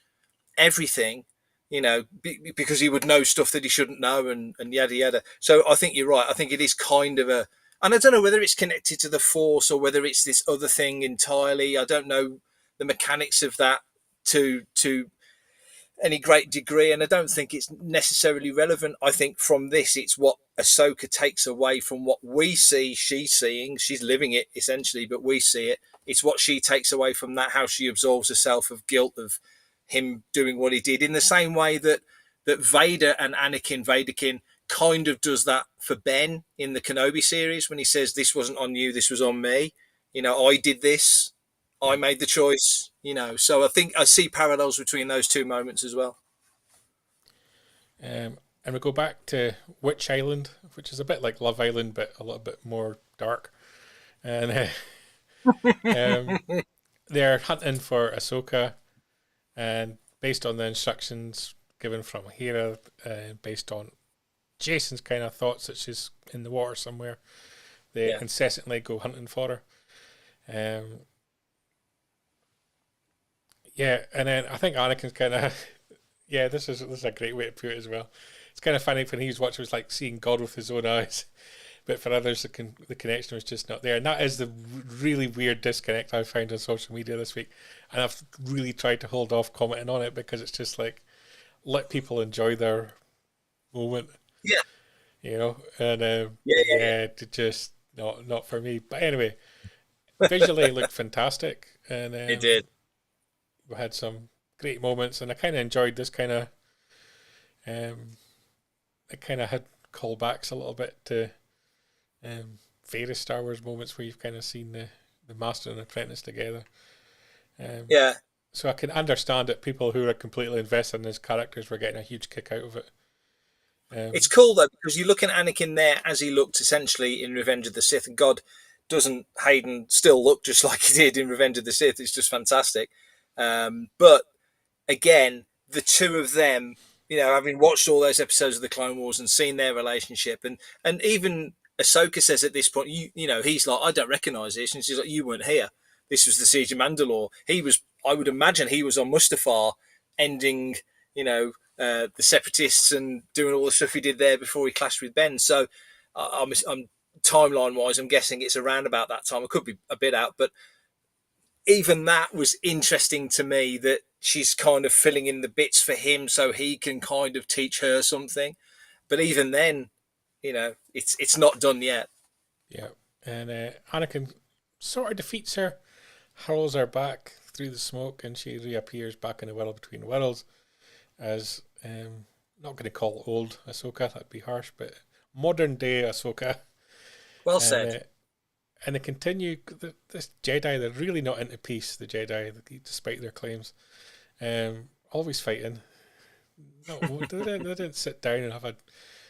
everything, because he would know stuff that he shouldn't know, and yada yada. So I think you're right. I think it is kind of and I don't know whether it's connected to the Force or whether it's this other thing entirely. I don't know the mechanics of that to any great degree, and I don't think it's necessarily relevant. I think from this, it's what Ahsoka takes away from what we see she's seeing. She's living it essentially, but we see it. It's what she takes away from that, how she absolves herself of guilt of him doing what he did, in the same way that Vader and Vaderkin kind of does that for Ben in the Kenobi series, when he says, "This wasn't on you, this was on me. I did this. I made the choice." So I think I see parallels between those two moments as well. And we go back to Witch Island, which is a bit like Love Island, but a little bit more dark. And they're hunting for Ahsoka, and based on the instructions given from Hera, based on Jason's kind of thoughts that she's in the water somewhere, they incessantly go hunting for her. And then I think Anakin's kind of this is a great way to put it as well. It's kind of funny when he was watching, it was like seeing God with his own eyes, but for others the connection was just not there, and that is the really weird disconnect I found on social media this week, and I've really tried to hold off commenting on it because it's just like, let people enjoy their moment, just not for me. But anyway, visually it looked fantastic, and it did. We had some great moments, and I kind of enjoyed this kind of. It kind of had callbacks a little bit to various Star Wars moments where you've kind of seen the Master and Apprentice together. So I can understand that people who are completely invested in his characters were getting a huge kick out of it. It's cool though, because you look at Anakin there as he looked essentially in Revenge of the Sith, and God, doesn't Hayden still look just like he did in Revenge of the Sith? It's just fantastic. But again, the two of them, having watched all those episodes of the Clone Wars and seen their relationship, and even Ahsoka says at this point, he's like, "I don't recognize this," and she's like, "You weren't here. This was the Siege of Mandalore." I would imagine he was on Mustafar, ending, the Separatists and doing all the stuff he did there before he clashed with Ben. So, I'm timeline wise, I'm guessing it's around about that time. I could be a bit out, but even that was interesting to me, that she's kind of filling in the bits for him so he can kind of teach her something. But even then, it's not done yet. Yeah, and Anakin sort of defeats her, hurls her back through the smoke, and she reappears back in the world between worlds as, not going to call old Ahsoka, that'd be harsh, but modern day Ahsoka. Well said. And they continue, this Jedi, they're really not into peace, the Jedi, despite their claims. Always fighting. No, they didn't sit down and have a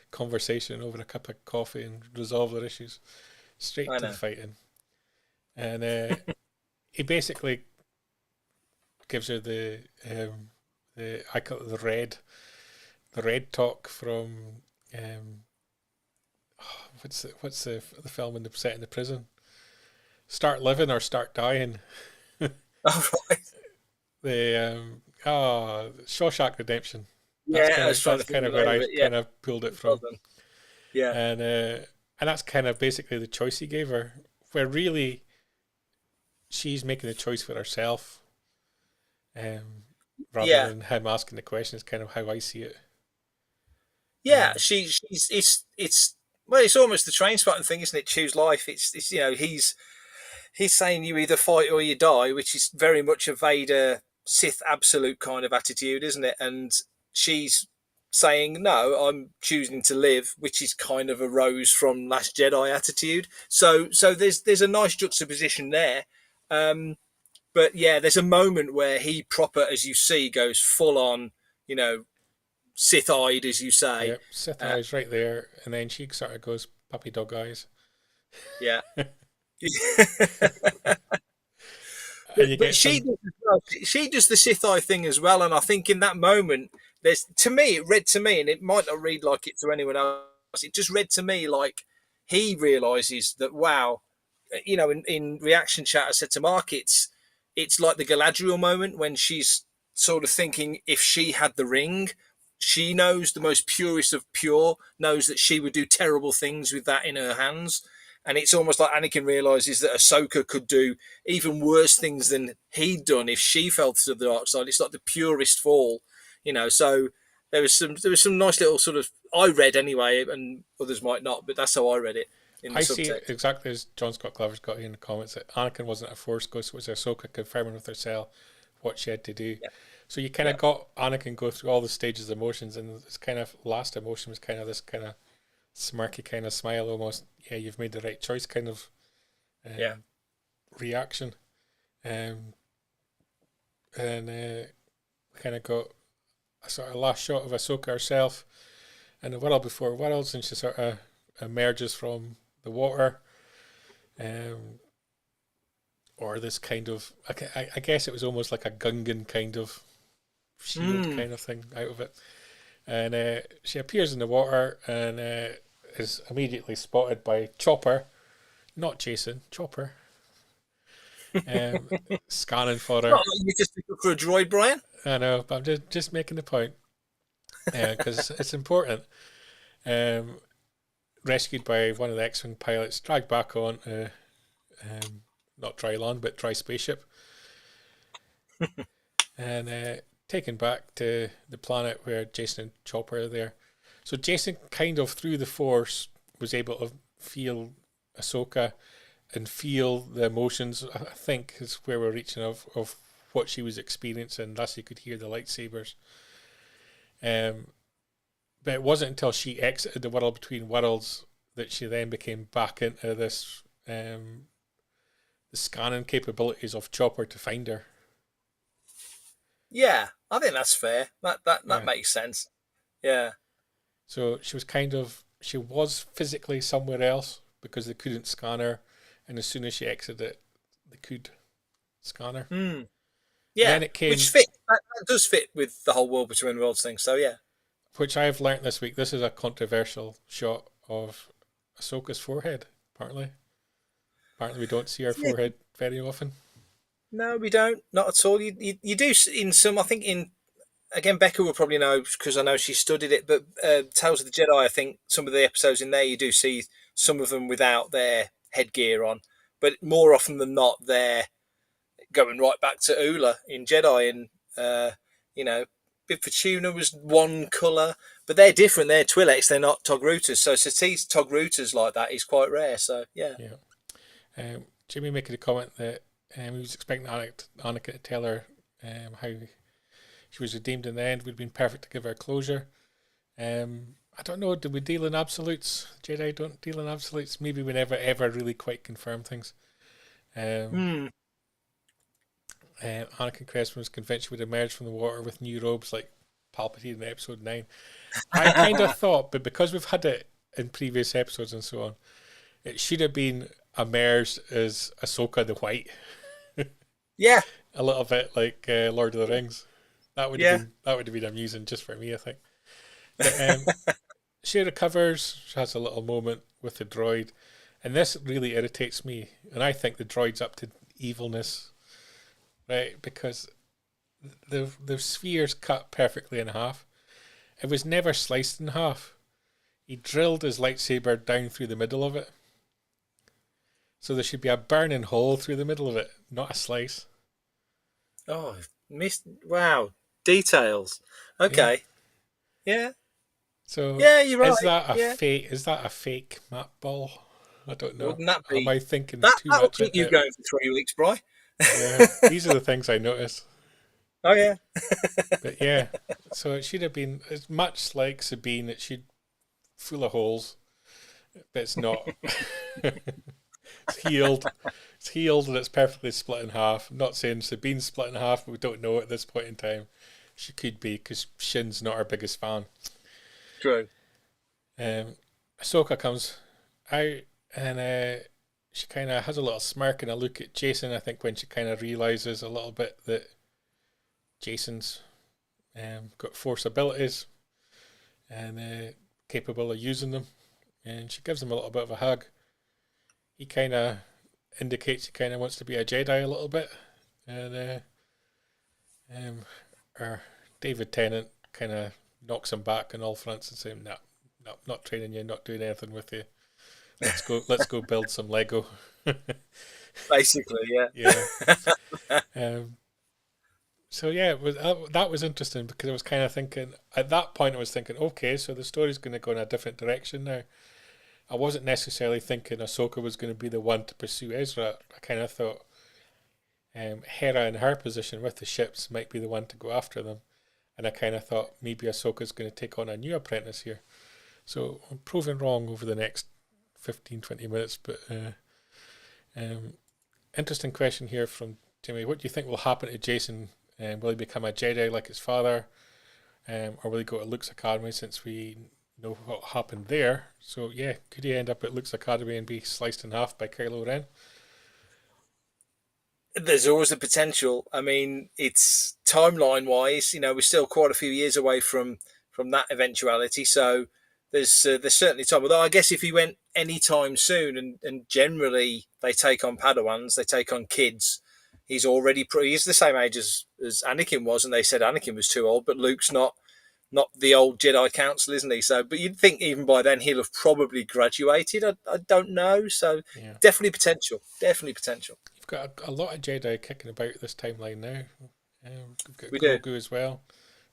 conversation over a cup of coffee and resolve their issues. Straight to the fighting. And he basically gives her the I call it the red talk from what's the film in the set in the prison? Start Living or Start Dying. Oh, right. The Shawshank Redemption. That's kind of where I kind of pulled it from. Yeah, and that's kind of basically the choice he gave her, where really she's making the choice for herself, rather than him asking the question. Is kind of how I see it. Yeah, it's Well, it's almost the train spotting thing, isn't it? Choose life. It's he's saying you either fight or you die, which is very much a Vader Sith absolute kind of attitude, isn't it? And she's saying no, I'm choosing to live, which is kind of a Rose from Last Jedi attitude. So there's a nice juxtaposition there. But yeah, there's a moment where he proper, as you see, goes full on, Sith-eyed, as you say. Yep, Sith eyes right there, and then she sort of goes puppy dog eyes. Yeah. And you But get she some, does as well. She does the Sith Eye thing as well, and I think in that moment, it read to me, and it might not read like it to anyone else. It just read to me like he realizes that wow, in reaction chat, I said to Mark, it's like the Galadriel moment when she's sort of thinking if she had the ring, she knows the most purest of pure knows that she would do terrible things with that in her hands. And it's almost like Anakin realizes that Ahsoka could do even worse things than he'd done if she fell to the dark side. It's like the purest fall, So there was some nice little sort of I read anyway, and others might not, but that's how I read it in the I subtext. see it exactly as John Scott Glover's got here in the comments that Anakin wasn't a Force ghost, it was Ahsoka confirming with herself what she had to do. Yeah. So you kind of got Anakin go through all the stages of emotions, and this kind of last emotion was kind of this kind of smirky kind of smile, almost. Yeah, you've made the right choice, kind of. Reaction, and kind of got a sort of last shot of Ahsoka herself in the world before worlds, and she sort of emerges from the water, or this kind of I guess it was almost like a Gungan kind of shield kind of thing out of it, and she appears in the water and is immediately spotted by Chopper, not Jason, Chopper, scanning for her. Not like you just took for a droid, Brian. I know, but I'm just making the point because it's important. Rescued by one of the X-Wing pilots, dragged back on not dry land, but dry spaceship, and taken back to the planet where Jason and Chopper are there. So Jason kind of, through the Force, was able to feel Ahsoka and feel the emotions, I think, is where we're reaching of what she was experiencing. Thus, you could hear the lightsabers. But it wasn't until she exited the world between worlds that she then became back into this the scanning capabilities of Chopper to find her. Yeah, I think that's fair. That makes sense. Yeah. So she was physically somewhere else because they couldn't scan her, and as soon as she exited, they could scan her. Yeah, then it came, which fit. That does fit with the whole world between worlds thing. So yeah. Which I've learnt this week. This is a controversial shot of Ahsoka's forehead. Apparently we don't see her forehead very often. No, we don't. Not at all. You do in some. I think again, Becca will probably know because I know she studied it. But Tales of the Jedi, I think some of the episodes in there, you do see some of them without their headgear on. But more often than not, they're going right back to Ula in Jedi, and Bib Fortuna was one colour, but they're different. They're Twi'leks, they're not Togrutas. So to see Togrutas like that is quite rare. So yeah. Jimmy making a comment that he was expecting Annika to tell her how she was redeemed in the end. Would have been perfect to give her closure. I don't know. Do we deal in absolutes? Jedi don't deal in absolutes. Maybe we never ever really quite confirm things. Anakin Cressman was convinced she would emerge from the water with new robes like Palpatine in episode 9. I kind of thought, but because we've had it in previous episodes and so on, it should have been emerged as Ahsoka the White. Yeah. A little bit like Lord of the Rings. That would have been amusing just for me, I think. But, she recovers, she has a little moment with the droid, and this really irritates me, and I think the droid's up to evilness. Right, because the sphere's cut perfectly in half. It was never sliced in half. He drilled his lightsaber down through the middle of it. So there should be a burning hole through the middle of it, not a slice. Oh, wow. Details. Okay. Yeah. So Yeah, you're right. is that a Yeah. fake? Is that a fake map ball? I don't know. Wouldn't that be? Am I thinking That, too that'll much keep into you it? going for 3 weeks, Bry. Yeah, these are the things I notice. Oh, yeah. But yeah, so it should have been as much like Sabine. It should full of holes, but it's not. It's healed. It's healed and it's perfectly split in half. I'm not saying Sabine's split in half, but we don't know at this point in time. She could be because Shin's not our biggest fan. True. Ahsoka comes out and she kind of has a little smirk and a look at Jason. I think when she kind of realizes a little bit that Jason's got Force abilities and capable of using them, and she gives him a little bit of a hug. He kind of indicates he kind of wants to be a Jedi a little bit, and our David Tennant kind of knocks him back on all fronts and says, "No, no, not training you, not doing anything with you. Let's go build some Lego." Basically, yeah. Yeah. So yeah, that was interesting because I was kind of thinking at that point I was thinking, okay, so the story's going to go in a different direction now. I wasn't necessarily thinking Ahsoka was going to be the one to pursue Ezra. I kind of thought Hera in her position with the ships might be the one to go after them. And I kind of thought maybe Ahsoka's going to take on a new apprentice here. So I'm proven wrong over the next 15, 20 minutes. But interesting question here from Jimmy. What do you think will happen to Jason? Will he become a Jedi like his father? Or will he go to Luke's Academy since we know what happened there? So yeah, could he end up at Luke's Academy and be sliced in half by Kylo Ren? There's always the potential. I mean, it's timeline wise, we're still quite a few years away from that eventuality. So there's certainly time. Although I guess if he went any time soon, and generally they take on Padawans, they take on kids. He's he's the same age as Anakin was, and they said Anakin was too old, but Luke's not the old Jedi Council, isn't he? So, but you'd think even by then he'll have probably graduated. I don't know. So Yeah. Definitely potential. You've got a lot of Jedi kicking about this timeline now. We've got We Grogu do. as well,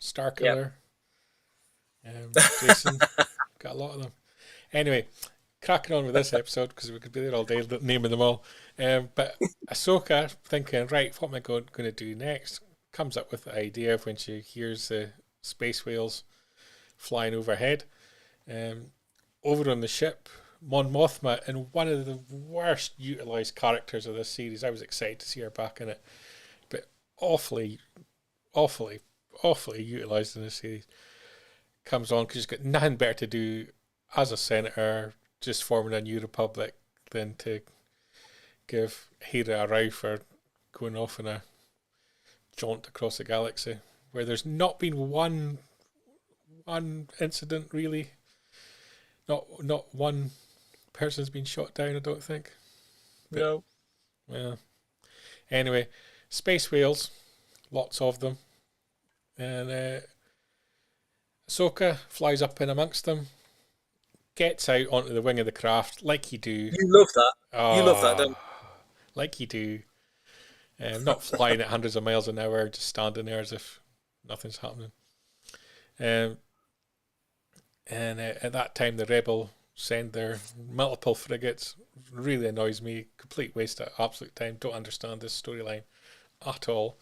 Starkiller, Jason. Got a lot of them. Anyway, cracking on with this episode because we could be there all day naming them all. But Ahsoka thinking, right, what am I going to do next? Comes up with the idea of when she hears the space whales flying overhead. Over on the ship, Mon Mothma, and one of the worst utilised characters of this series. I was excited to see her back in it, but awfully utilised in this series. Comes on because she's got nothing better to do as a senator, just forming a new republic, than to give Hera a row for going off in a jaunt across the galaxy, where there's not been one incident really. Not one person's been shot down, I don't think. But, No. yeah. Anyway, space whales, lots of them, and Ahsoka flies up in amongst them, gets out onto the wing of the craft like you do. You love that. You love that, don't you? Like you do. Not flying at hundreds of miles an hour, just standing there as if nothing's happening. And at that time, the Rebel send their multiple frigates. Really annoys me. Complete waste of absolute time. Don't understand this storyline at all.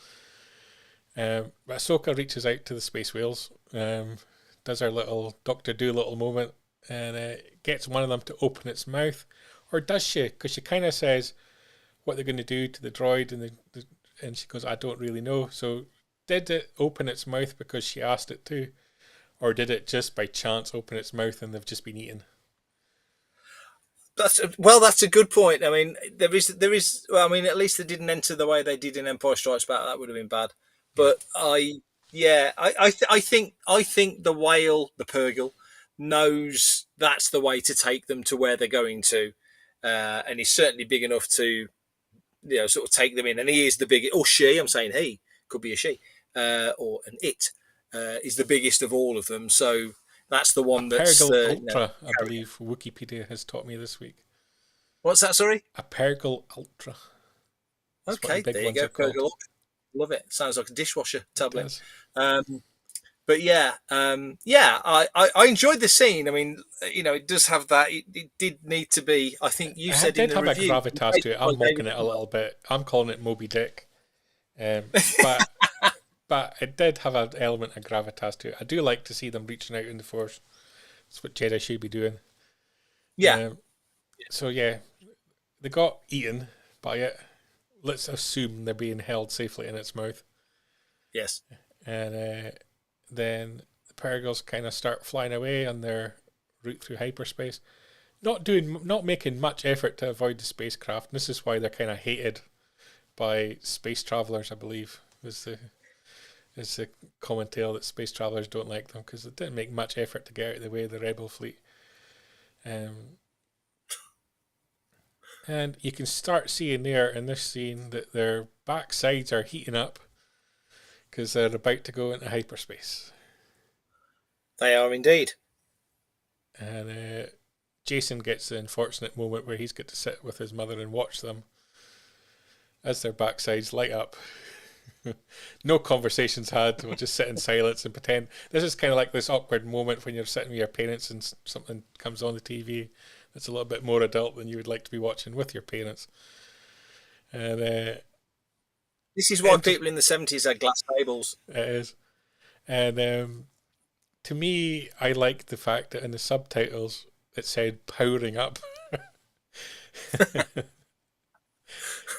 But Ahsoka reaches out to the space whales, does her little Dr. Dolittle moment, and gets one of them to open its mouth. Or does she? Because she kind of says what they're going to do to the droid, and she goes, I don't really know. So did it open its mouth because she asked it to? Or did it just by chance open its mouth and they've just been eaten? That's a good point. I mean, there is. Well, I mean, at least they didn't enter the way they did in Empire Strikes Back. That would have been bad. But I think the whale, the Purgle, knows that's the way to take them to where they're going to, and he's certainly big enough to, sort of take them in. And he is the biggest, or she. I'm saying he, could be a she, or an it. Is the biggest of all of them, so that's the one that's Pergal Ultra, I believe Wikipedia has taught me this week. What's that? Sorry, a Pergal Ultra. That's okay, there you go. Pergal Ultra, love it. Sounds like a dishwasher tablet. But yeah, I enjoyed the scene. I mean, it does have that. It did need to be. I think you It said in did the have a review. gravitas to it. I'm mocking it a little bit. I'm calling it Moby Dick, but it did have an element of gravitas to it. I do like to see them reaching out in the Force. That's what Jedi should be doing. Yeah. So yeah, they got eaten by it. Let's assume they're being held safely in its mouth. Yes. And then the Purgles kind of start flying away on their route through hyperspace. Not making much effort to avoid the spacecraft. And this is why they're kind of hated by space travelers, I believe. Is the common tale that space travelers don't like them because they didn't make much effort to get out of the way of the Rebel fleet. And you can start seeing there in this scene that their backsides are heating up because they're about to go into hyperspace. They are indeed. And Jason gets the unfortunate moment where he's got to sit with his mother and watch them as their backsides light up. No conversations had. We'll just sit in silence and pretend. This is kind of like this awkward moment when you're sitting with your parents and something comes on the TV that's a little bit more adult than you would like to be watching with your parents. And this is why people in the 70s had glass tables. It is. And to me, I like the fact that in the subtitles it said powering up.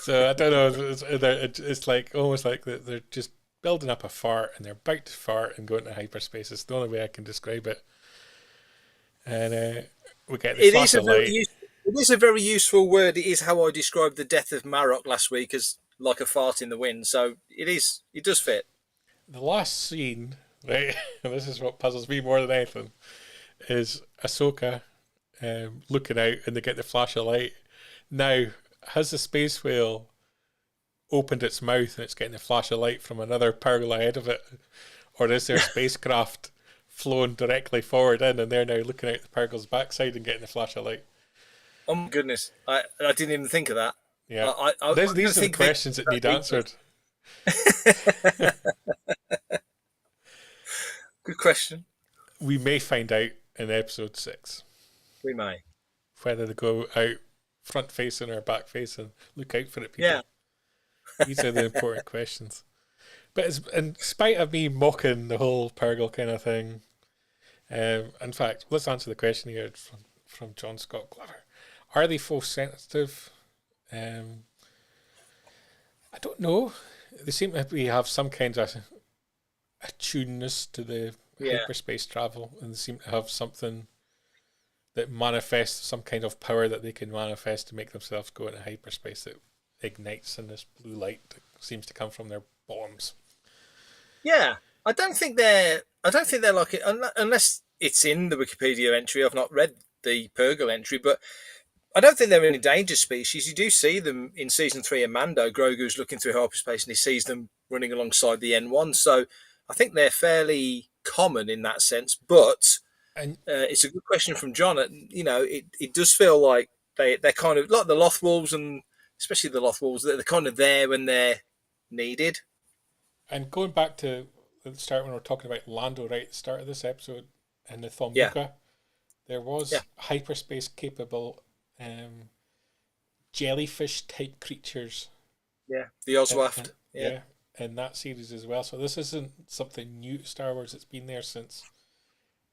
So I don't know, it's like almost like they're just building up a fart and they're about to fart and go into hyperspace. It's the only way I can describe it. And we get the flash of light. It is a very useful word. It is how I described the death of Marok last week as like a fart in the wind. So it does fit. The last scene, right, and this is what puzzles me more than anything, is Ahsoka looking out and they get the flash of light. Now, has the space whale opened its mouth and it's getting a flash of light from another Purgle ahead of it? Or is their spacecraft flown directly forward in and they're now looking out the Purgle's backside and getting a flash of light? Oh my goodness. I didn't even think of that. Yeah. These are the questions that need answered. Good question. We may find out in episode 6. We may. Whether they go out front facing or back facing. Look out for it, people. Yeah. These are the important questions. But in spite of me mocking the whole Purgle kind of thing, in fact, let's answer the question here from John Scott Glover. Are they force sensitive? I don't know. They seem to have some kind of attuneness to the hyperspace travel, and they seem to have something that manifests some kind of power that they can manifest to make themselves go into hyperspace that ignites in this blue light that seems to come from their bottoms. Yeah, I don't think they're like it unless it's in the Wikipedia entry. I've not read the Purgle entry, but I don't think they're an endangered species. You do see them in season 3 of Mando. Grogu's looking through hyperspace and he sees them running alongside the N1. So I think they're fairly common in that sense. But it's a good question from John. It does feel like they're kind of like the Lothwolves, and especially the Lothwolves, they're kind of there when they're needed. And going back to the start when we were talking about Lando right at the start of this episode and the Thombuka, there was hyperspace capable jellyfish type creatures. Yeah, the Oswaft. In that series as well. So this isn't something new to Star Wars. It's been there since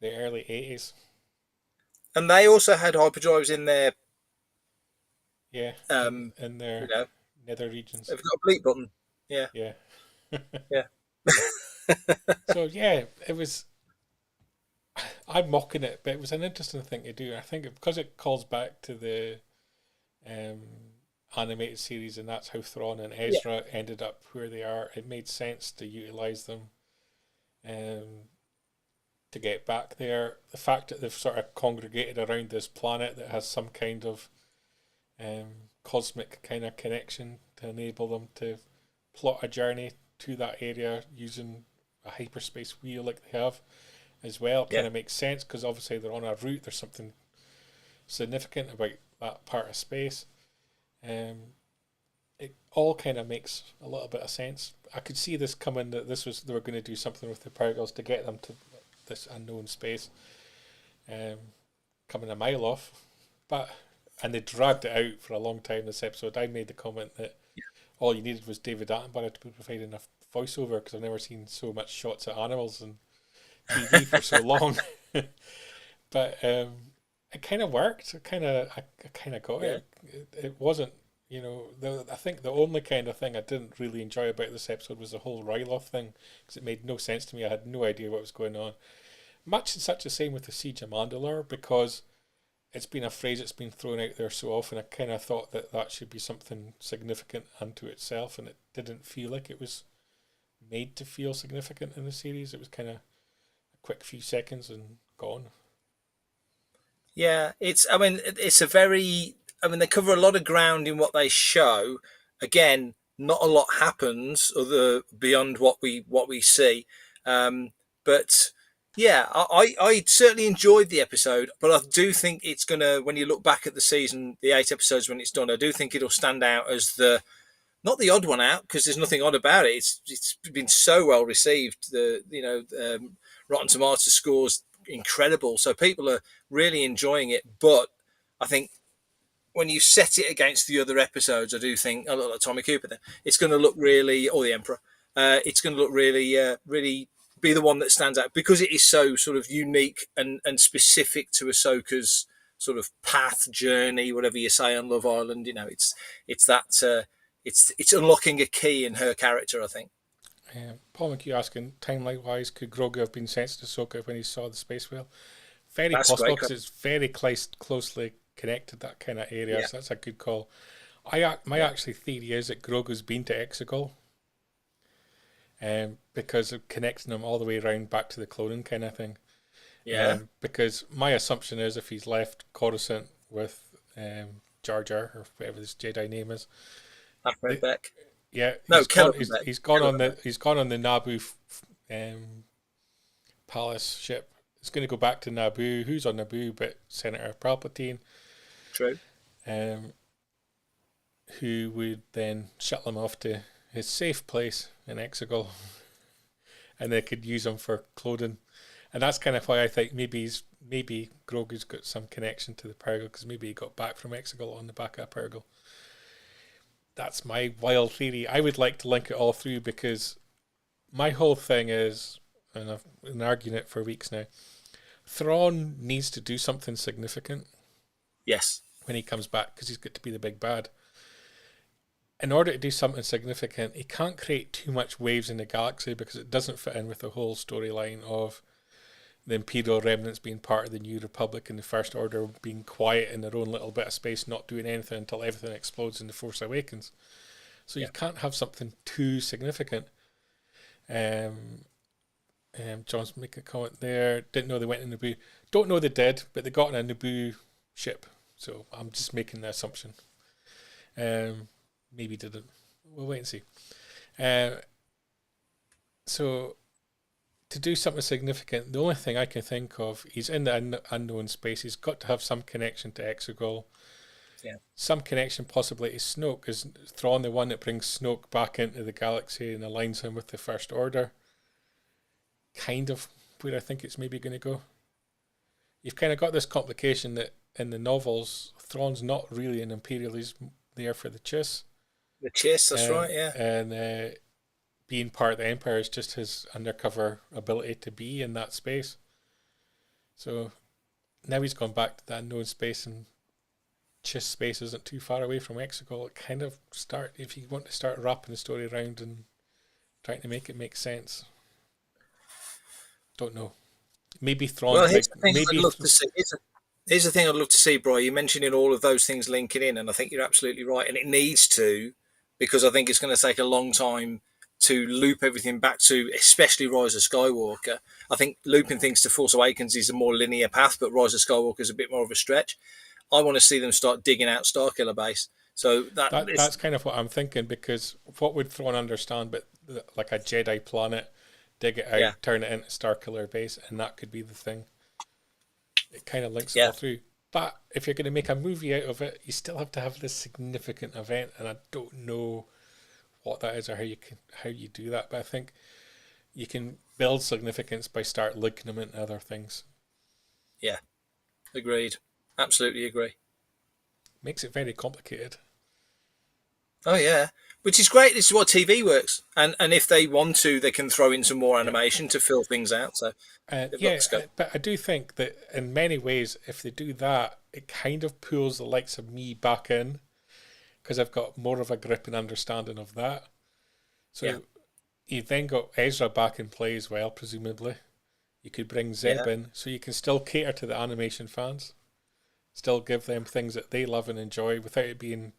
the early 80s. And they also had hyperdrives in their in their nether regions. They've got a bleep button. Yeah. Yeah. Yeah. So it was. I'm mocking it, but it was an interesting thing to do. I think because it calls back to the animated series, and that's how Thrawn and Ezra ended up where they are. It made sense to utilize them, to get back there. The fact that they've sort of congregated around this planet that has some kind of cosmic kind of connection to enable them to plot a journey to that area using a hyperspace wheel like they have as well kind of makes sense, because obviously they're on a route. There's something significant about that part of space. it all kind of makes a little bit of sense. I could see this coming, that they were going to do something with the Purgles to get them to this unknown space, coming a mile off, and they dragged it out for a long time. This episode, I made the comment that all you needed was David Attenborough to provide enough voiceover, because I've never seen so much shots at animals in TV for so long. But it kind of worked. I kind of got it. It wasn't, I think the only kind of thing I didn't really enjoy about this episode was the whole Ryloth thing, because it made no sense to me. I had no idea what was going on. Much such the same with the Siege of Mandalore, because it's been a phrase that's been thrown out there so often. I kind of thought that should be something significant unto itself, and it didn't feel like it was made to feel significant in the series. It was kind of a quick few seconds and gone. Yeah, they cover a lot of ground in what they show. Again, not a lot happens beyond what we see. But yeah, I certainly enjoyed the episode, but I do think it's gonna, when you look back at the season, the 8 episodes when it's done, I do think it'll stand out as not the odd one out, because there's nothing odd about it. It's been so well received. Rotten Tomatoes scores incredible, so people are really enjoying it. But I think when you set it against the other episodes, I do think, a lot like Tommy Cooper, then it's going to look really, or the Emperor, it's going to look really, really be the one that stands out, because it is so sort of unique and specific to Ahsoka's sort of path, journey, whatever you say on Love Island. It's unlocking a key in her character, I think. Paul McHugh asking, timeline wise, could Grogu have been sent to Ahsoka when he saw the space whale? Very That's possible, great. because it's very closely connected, that kind of area. Yeah. So that's a good call. My actually theory is that Grogu's been to Exegol, because of connecting them all the way around back to the cloning kind of thing. Yeah. Because my assumption is, if he's left Coruscant with Jar Jar, or whatever this Jedi name is, Beck. yeah, No, he's gone on the Naboo palace ship. It's going to go back to Naboo. Who's on Naboo but Senator Palpatine? True. Who would then shuttle him off to his safe place in Exegol, and they could use him for clothing. And that's kind of why I think maybe Grogu's got some connection to the Purgle, because maybe he got back from Exegol on the back of Purgle. That's my wild theory. I would like to link it all through, because my whole thing is, and I've been arguing it for weeks now, Thrawn needs to do something significant. Yes. When he comes back, because he's got to be the big bad. In order to do something significant, he can't create too much waves in the galaxy, because it doesn't fit in with the whole storyline of the Imperial remnants being part of the New Republic and the First Order being quiet in their own little bit of space, not doing anything until everything explodes in The Force Awakens. So you can't have something too significant. John's making a comment there. Didn't know they went in Naboo. Don't know they did, but they got in a Naboo ship. So I'm just making the assumption. Maybe didn't. We'll wait and see. So to do something significant, the only thing I can think of, he's in the unknown space. He's got to have some connection to Exegol. Yeah. Some connection possibly to Snoke. Is Thrawn the one that brings Snoke back into the galaxy and aligns him with the First Order? Kind of where I think it's maybe going to go. You've kind of got this complication that in the novels, Thrawn's not really an Imperial. He's there for the chase. The chase, that's right, yeah. And being part of the Empire is just his undercover ability to be in that space. So now he's gone back to that unknown space, and Chiss space isn't too far away from Exegol. It kind of if you want to start wrapping the story around and trying to make it make sense. Don't know. Maybe Thrawn. Well, here's the thing I'd love to see. Here's the thing I'd love to see, Bri. You're mentioning all of those things linking in, and I think you're absolutely right. And it needs to, because I think it's going to take a long time to loop everything back to, especially Rise of Skywalker. I think looping things to Force Awakens is a more linear path, but Rise of Skywalker is a bit more of a stretch. I want to see them start digging out Starkiller Base. So that's kind of what I'm thinking, because what would Thrawn understand but like a Jedi planet, dig it out, turn it into Starkiller Base, and that could be the thing. It kind of links it all through. But if you're going to make a movie out of it, you still have to have this significant event, and I don't know what that is or how you do that. But I think you can build significance by start linking them into other things. Yeah, agreed. Absolutely agree. Makes it very complicated. Oh yeah, which is great. This is what TV works, and if they want to, they can throw in some more animation to fill things out. So but I do think that in many ways, if they do that, it kind of pulls the likes of me back in, because I've got more of a grip and understanding of that. So you've then got Ezra back in play as well, presumably. You could bring Zeb in, so you can still cater to the animation fans, still give them things that they love and enjoy without it being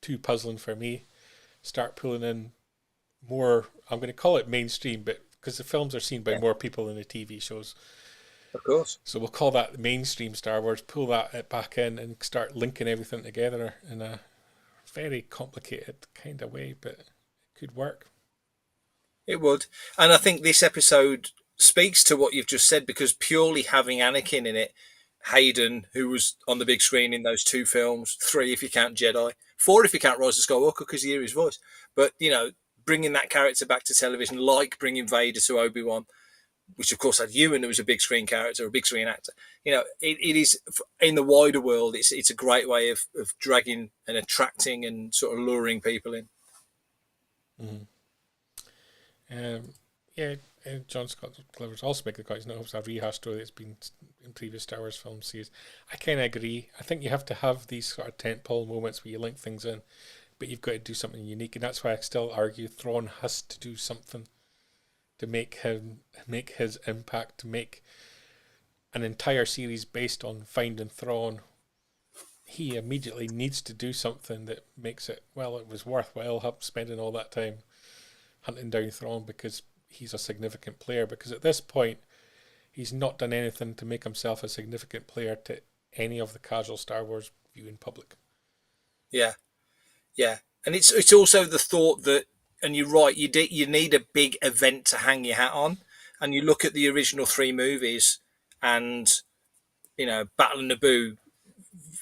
too puzzling for me. Start pulling in more, I'm going to call it mainstream, but because the films are seen by more people than the TV shows. Of course. So we'll call that mainstream Star Wars, pull that back in and start linking everything together in a very complicated kind of way, but it could work. It would. And I think this episode speaks to what you've just said, because purely having Anakin in it, Hayden, who was on the big screen in those 2 films, 3 if you count Jedi, 4 if you count Rise of Skywalker because you hear his voice. But, bringing that character back to television, like bringing Vader to Obi-Wan, which of course had Ewan, who was a big screen character, a big screen actor. It is, in the wider world, it's a great way of dragging and attracting and sort of luring people in. John Scott Glover's also making the point, it's not a rehash story that's been in previous Star Wars film series. I kind of agree. I think you have to have these sort of tentpole moments where you link things in, but you've got to do something unique, and that's why I still argue Thrawn has to do something to make his impact, to make an entire series based on finding Thrawn. He immediately needs to do something that makes it, it was worthwhile spending all that time hunting down Thrawn, because he's a significant player, because at this point he's not done anything to make himself a significant player to any of the casual Star Wars viewing public. Yeah, and it's also the thought that, and you're right, you need a big event to hang your hat on, and you look at the original 3 movies, and Battle of Naboo,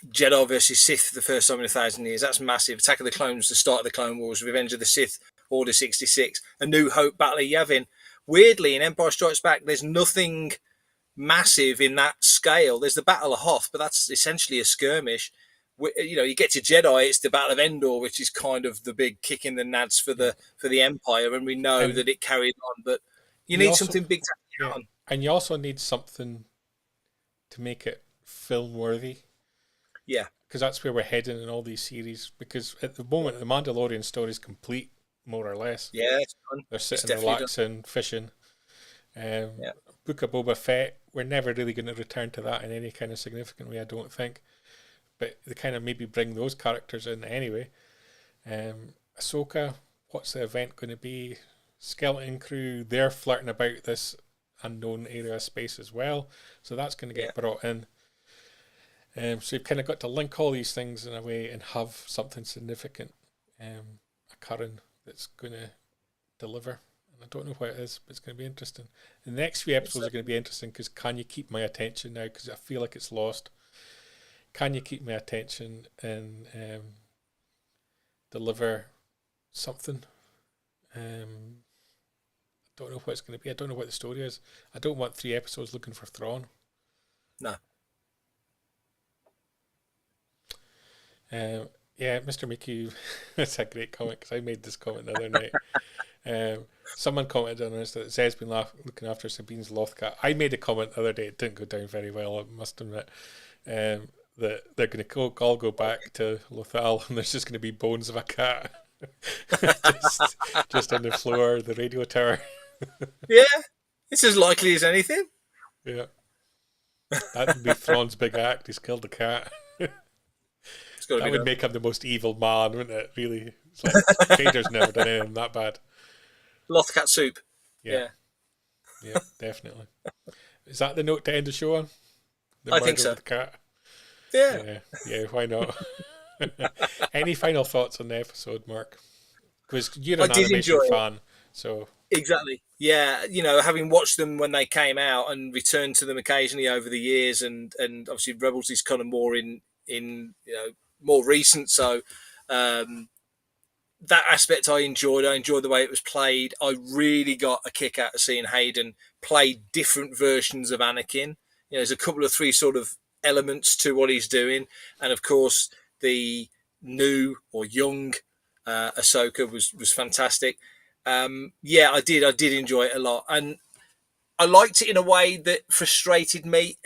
Jedi versus Sith for the first time in 1,000 years, that's massive. Attack of the Clones, the start of the Clone Wars, Revenge of the Sith, Order 66, A New Hope, Battle of Yavin. Weirdly, in Empire Strikes Back, there's nothing massive in that scale. There's the Battle of Hoth, but that's essentially a skirmish. You get to Jedi, it's the Battle of Endor, which is kind of the big kick in the nads for the Empire, and we know that it carried on. But you need something big to carry on. And you also need something to make it film worthy. Yeah. Because that's where we're heading in all these series. Because at the moment, the Mandalorian story is complete, more or less. Yeah, it's done. They're sitting, relaxing, fishing. Book of Boba Fett, we're never really going to return to that in any kind of significant way, I don't think. But they kind of maybe bring those characters in anyway. Ahsoka, what's the event going to be? Skeleton Crew, they're flirting about this unknown area of space as well. So that's going to get brought in. So you've kind of got to link all these things in a way and have something significant occurring that's going to deliver. And I don't know what it is, but it's going to be interesting. The next few episodes are going to be interesting because can you keep my attention now? Because I feel like it's lost. Can you keep my attention and deliver something? I don't know what it's going to be. I don't know what the story is. I don't want 3 episodes looking for Thrawn. No. Mr. Mickey, that's a great comment because I made this comment the other night. Someone commented on us that Zed's been looking after Sabine's Lothcat. I made a comment the other day, it didn't go down very well, I must admit, that they're going to all go back to Lothal and there's just going to be bones of a cat just on the floor of the radio tower. Yeah, it's as likely as anything. Yeah. That would be Thrawn's big act, he's killed the cat. That would make him the most evil man, wouldn't it? Really, it's like Vader's never done anything that bad. Lothcat soup. Yeah, definitely. Is that the note to end the show on? I think so. The cat. Yeah. Why not? Any final thoughts on the episode, Mark? Because you're an animation fan, So exactly, yeah. Having watched them when they came out and returned to them occasionally over the years, and obviously Rebels is kind of more in more recent. So that aspect I enjoyed. I enjoyed the way it was played. I really got a kick out of seeing Hayden play different versions of Anakin. There's a couple of three sort of elements to what he's doing, and of course the new or young Ahsoka was fantastic. I did enjoy it a lot, and I liked it in a way that frustrated me.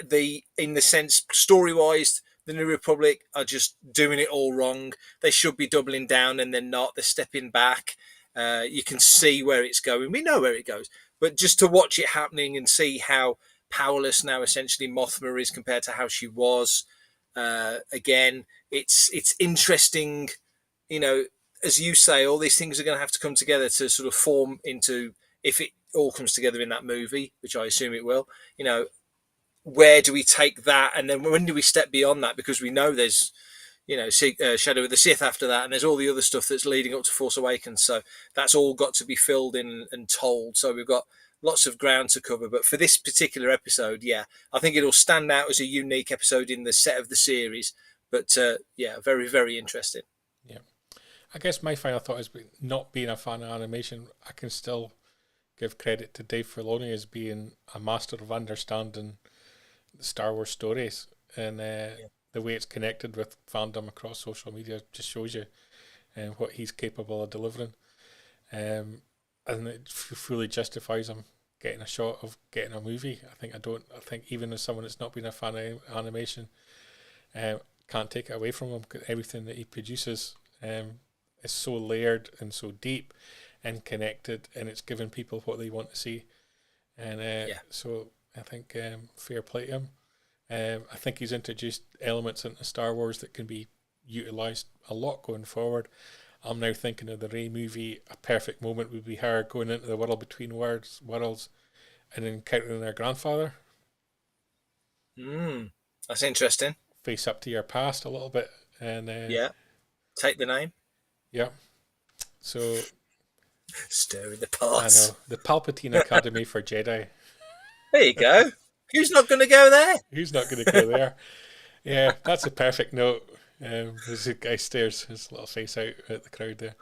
In the sense, story wise, the New Republic are just doing it all wrong. They should be doubling down, and they're not. They're stepping back. You can see where it's going. We know where it goes, but just to watch it happening and see how powerless now essentially Mothma is compared to how she was. Again, it's interesting. As you say, all these things are going to have to come together to sort of form into, if it all comes together in that movie, which I assume it will. Where do we take that, and then when do we step beyond that? Because we know there's, Shadow of the Sith after that, and there's all the other stuff that's leading up to Force Awakens. So that's all got to be filled in and told. So we've got lots of ground to cover. But for this particular episode, I think it'll stand out as a unique episode in the set of the series. But very, very interesting. Yeah. I guess my final thought is, not being a fan of animation, I can still give credit to Dave Filoni as being a master of understanding the Star Wars stories, and the way it's connected with fandom across social media just shows you what he's capable of delivering, and it fully justifies him getting a shot of getting a movie. I think even as someone that's not been a fan of animation, can't take it away from him, because everything that he produces is so layered and so deep and connected, and it's giving people what they want to see. And so I think fair play to him. I think he's introduced elements into Star Wars that can be utilised a lot going forward. I'm now thinking of the Rey movie. A perfect moment would be her going into the world between worlds and encountering her grandfather. That's interesting. Face up to your past a little bit. And take the name. Yeah. So stir in the pots. I know. The Palpatine Academy for Jedi. There you go. Who's not going to go there? Who's not going to go there? Yeah, that's a perfect note. As the guy stares his little face out at the crowd there.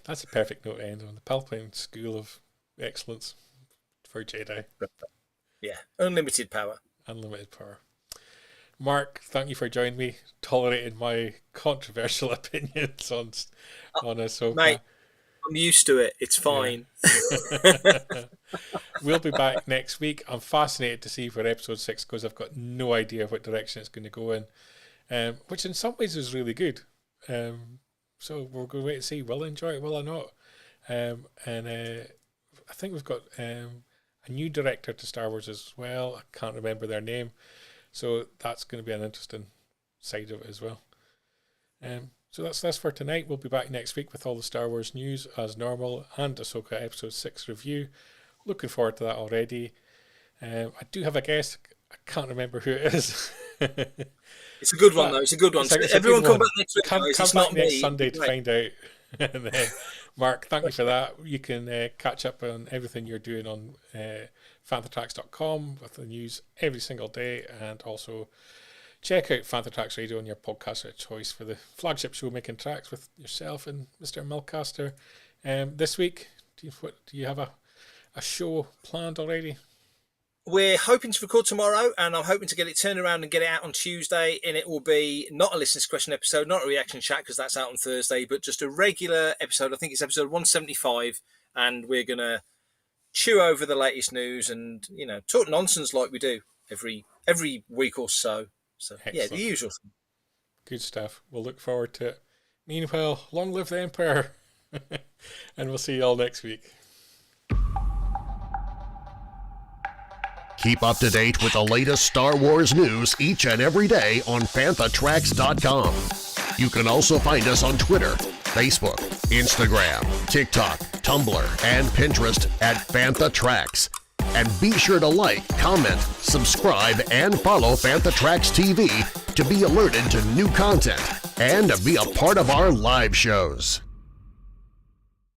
That's a perfect note to end on. The Palpatine School of Excellence for Jedi. Yeah, unlimited power. Unlimited power. Mark, thank you for joining me, tolerating my controversial opinions on Ahsoka. Mate, I'm used to it. It's fine. Yeah. We'll be back next week. I'm fascinated to see where episode 6 goes. I've got no idea what direction it's going to go in, which in some ways is really good. So we're going to wait and see. Will I enjoy it? Will I not? I think we've got a new director to Star Wars as well. I can't remember their name. So that's going to be an interesting side of it as well. So that's for tonight. We'll be back next week with all the Star Wars news as normal, and Ahsoka Episode 6 review. Looking forward to that already. I do have a guest. I can't remember who it is. It's a good one, though. It's a good one. Everyone come back next week. Come back next Sunday to find out. And then, Mark, thank you for that. You can catch up on everything you're doing on FanthaTracks.com with the news every single day, and also check out Fantha Tracks Radio on your podcast of choice for the flagship show Making Tracks with yourself and Mr. Milcaster. This week, do you have a show planned already? We're hoping to record tomorrow, and I'm hoping to get it turned around and get it out on Tuesday, and it will be not a listener's question episode, not a reaction chat, because that's out on Thursday, but just a regular episode. I think it's episode 175, and we're going to chew over the latest news and, talk nonsense like we do every week or so. So, excellent. The usual thing. Good stuff. We'll look forward to it. Meanwhile, long live the Empire, and we'll see you all next week. Keep up to date with the latest Star Wars news each and every day on FanthaTracks.com. You can also find us on Twitter, Facebook, Instagram, TikTok, Tumblr, and Pinterest at Fantha Tracks. And be sure to like, comment, subscribe, and follow Fantha Tracks TV to be alerted to new content and to be a part of our live shows.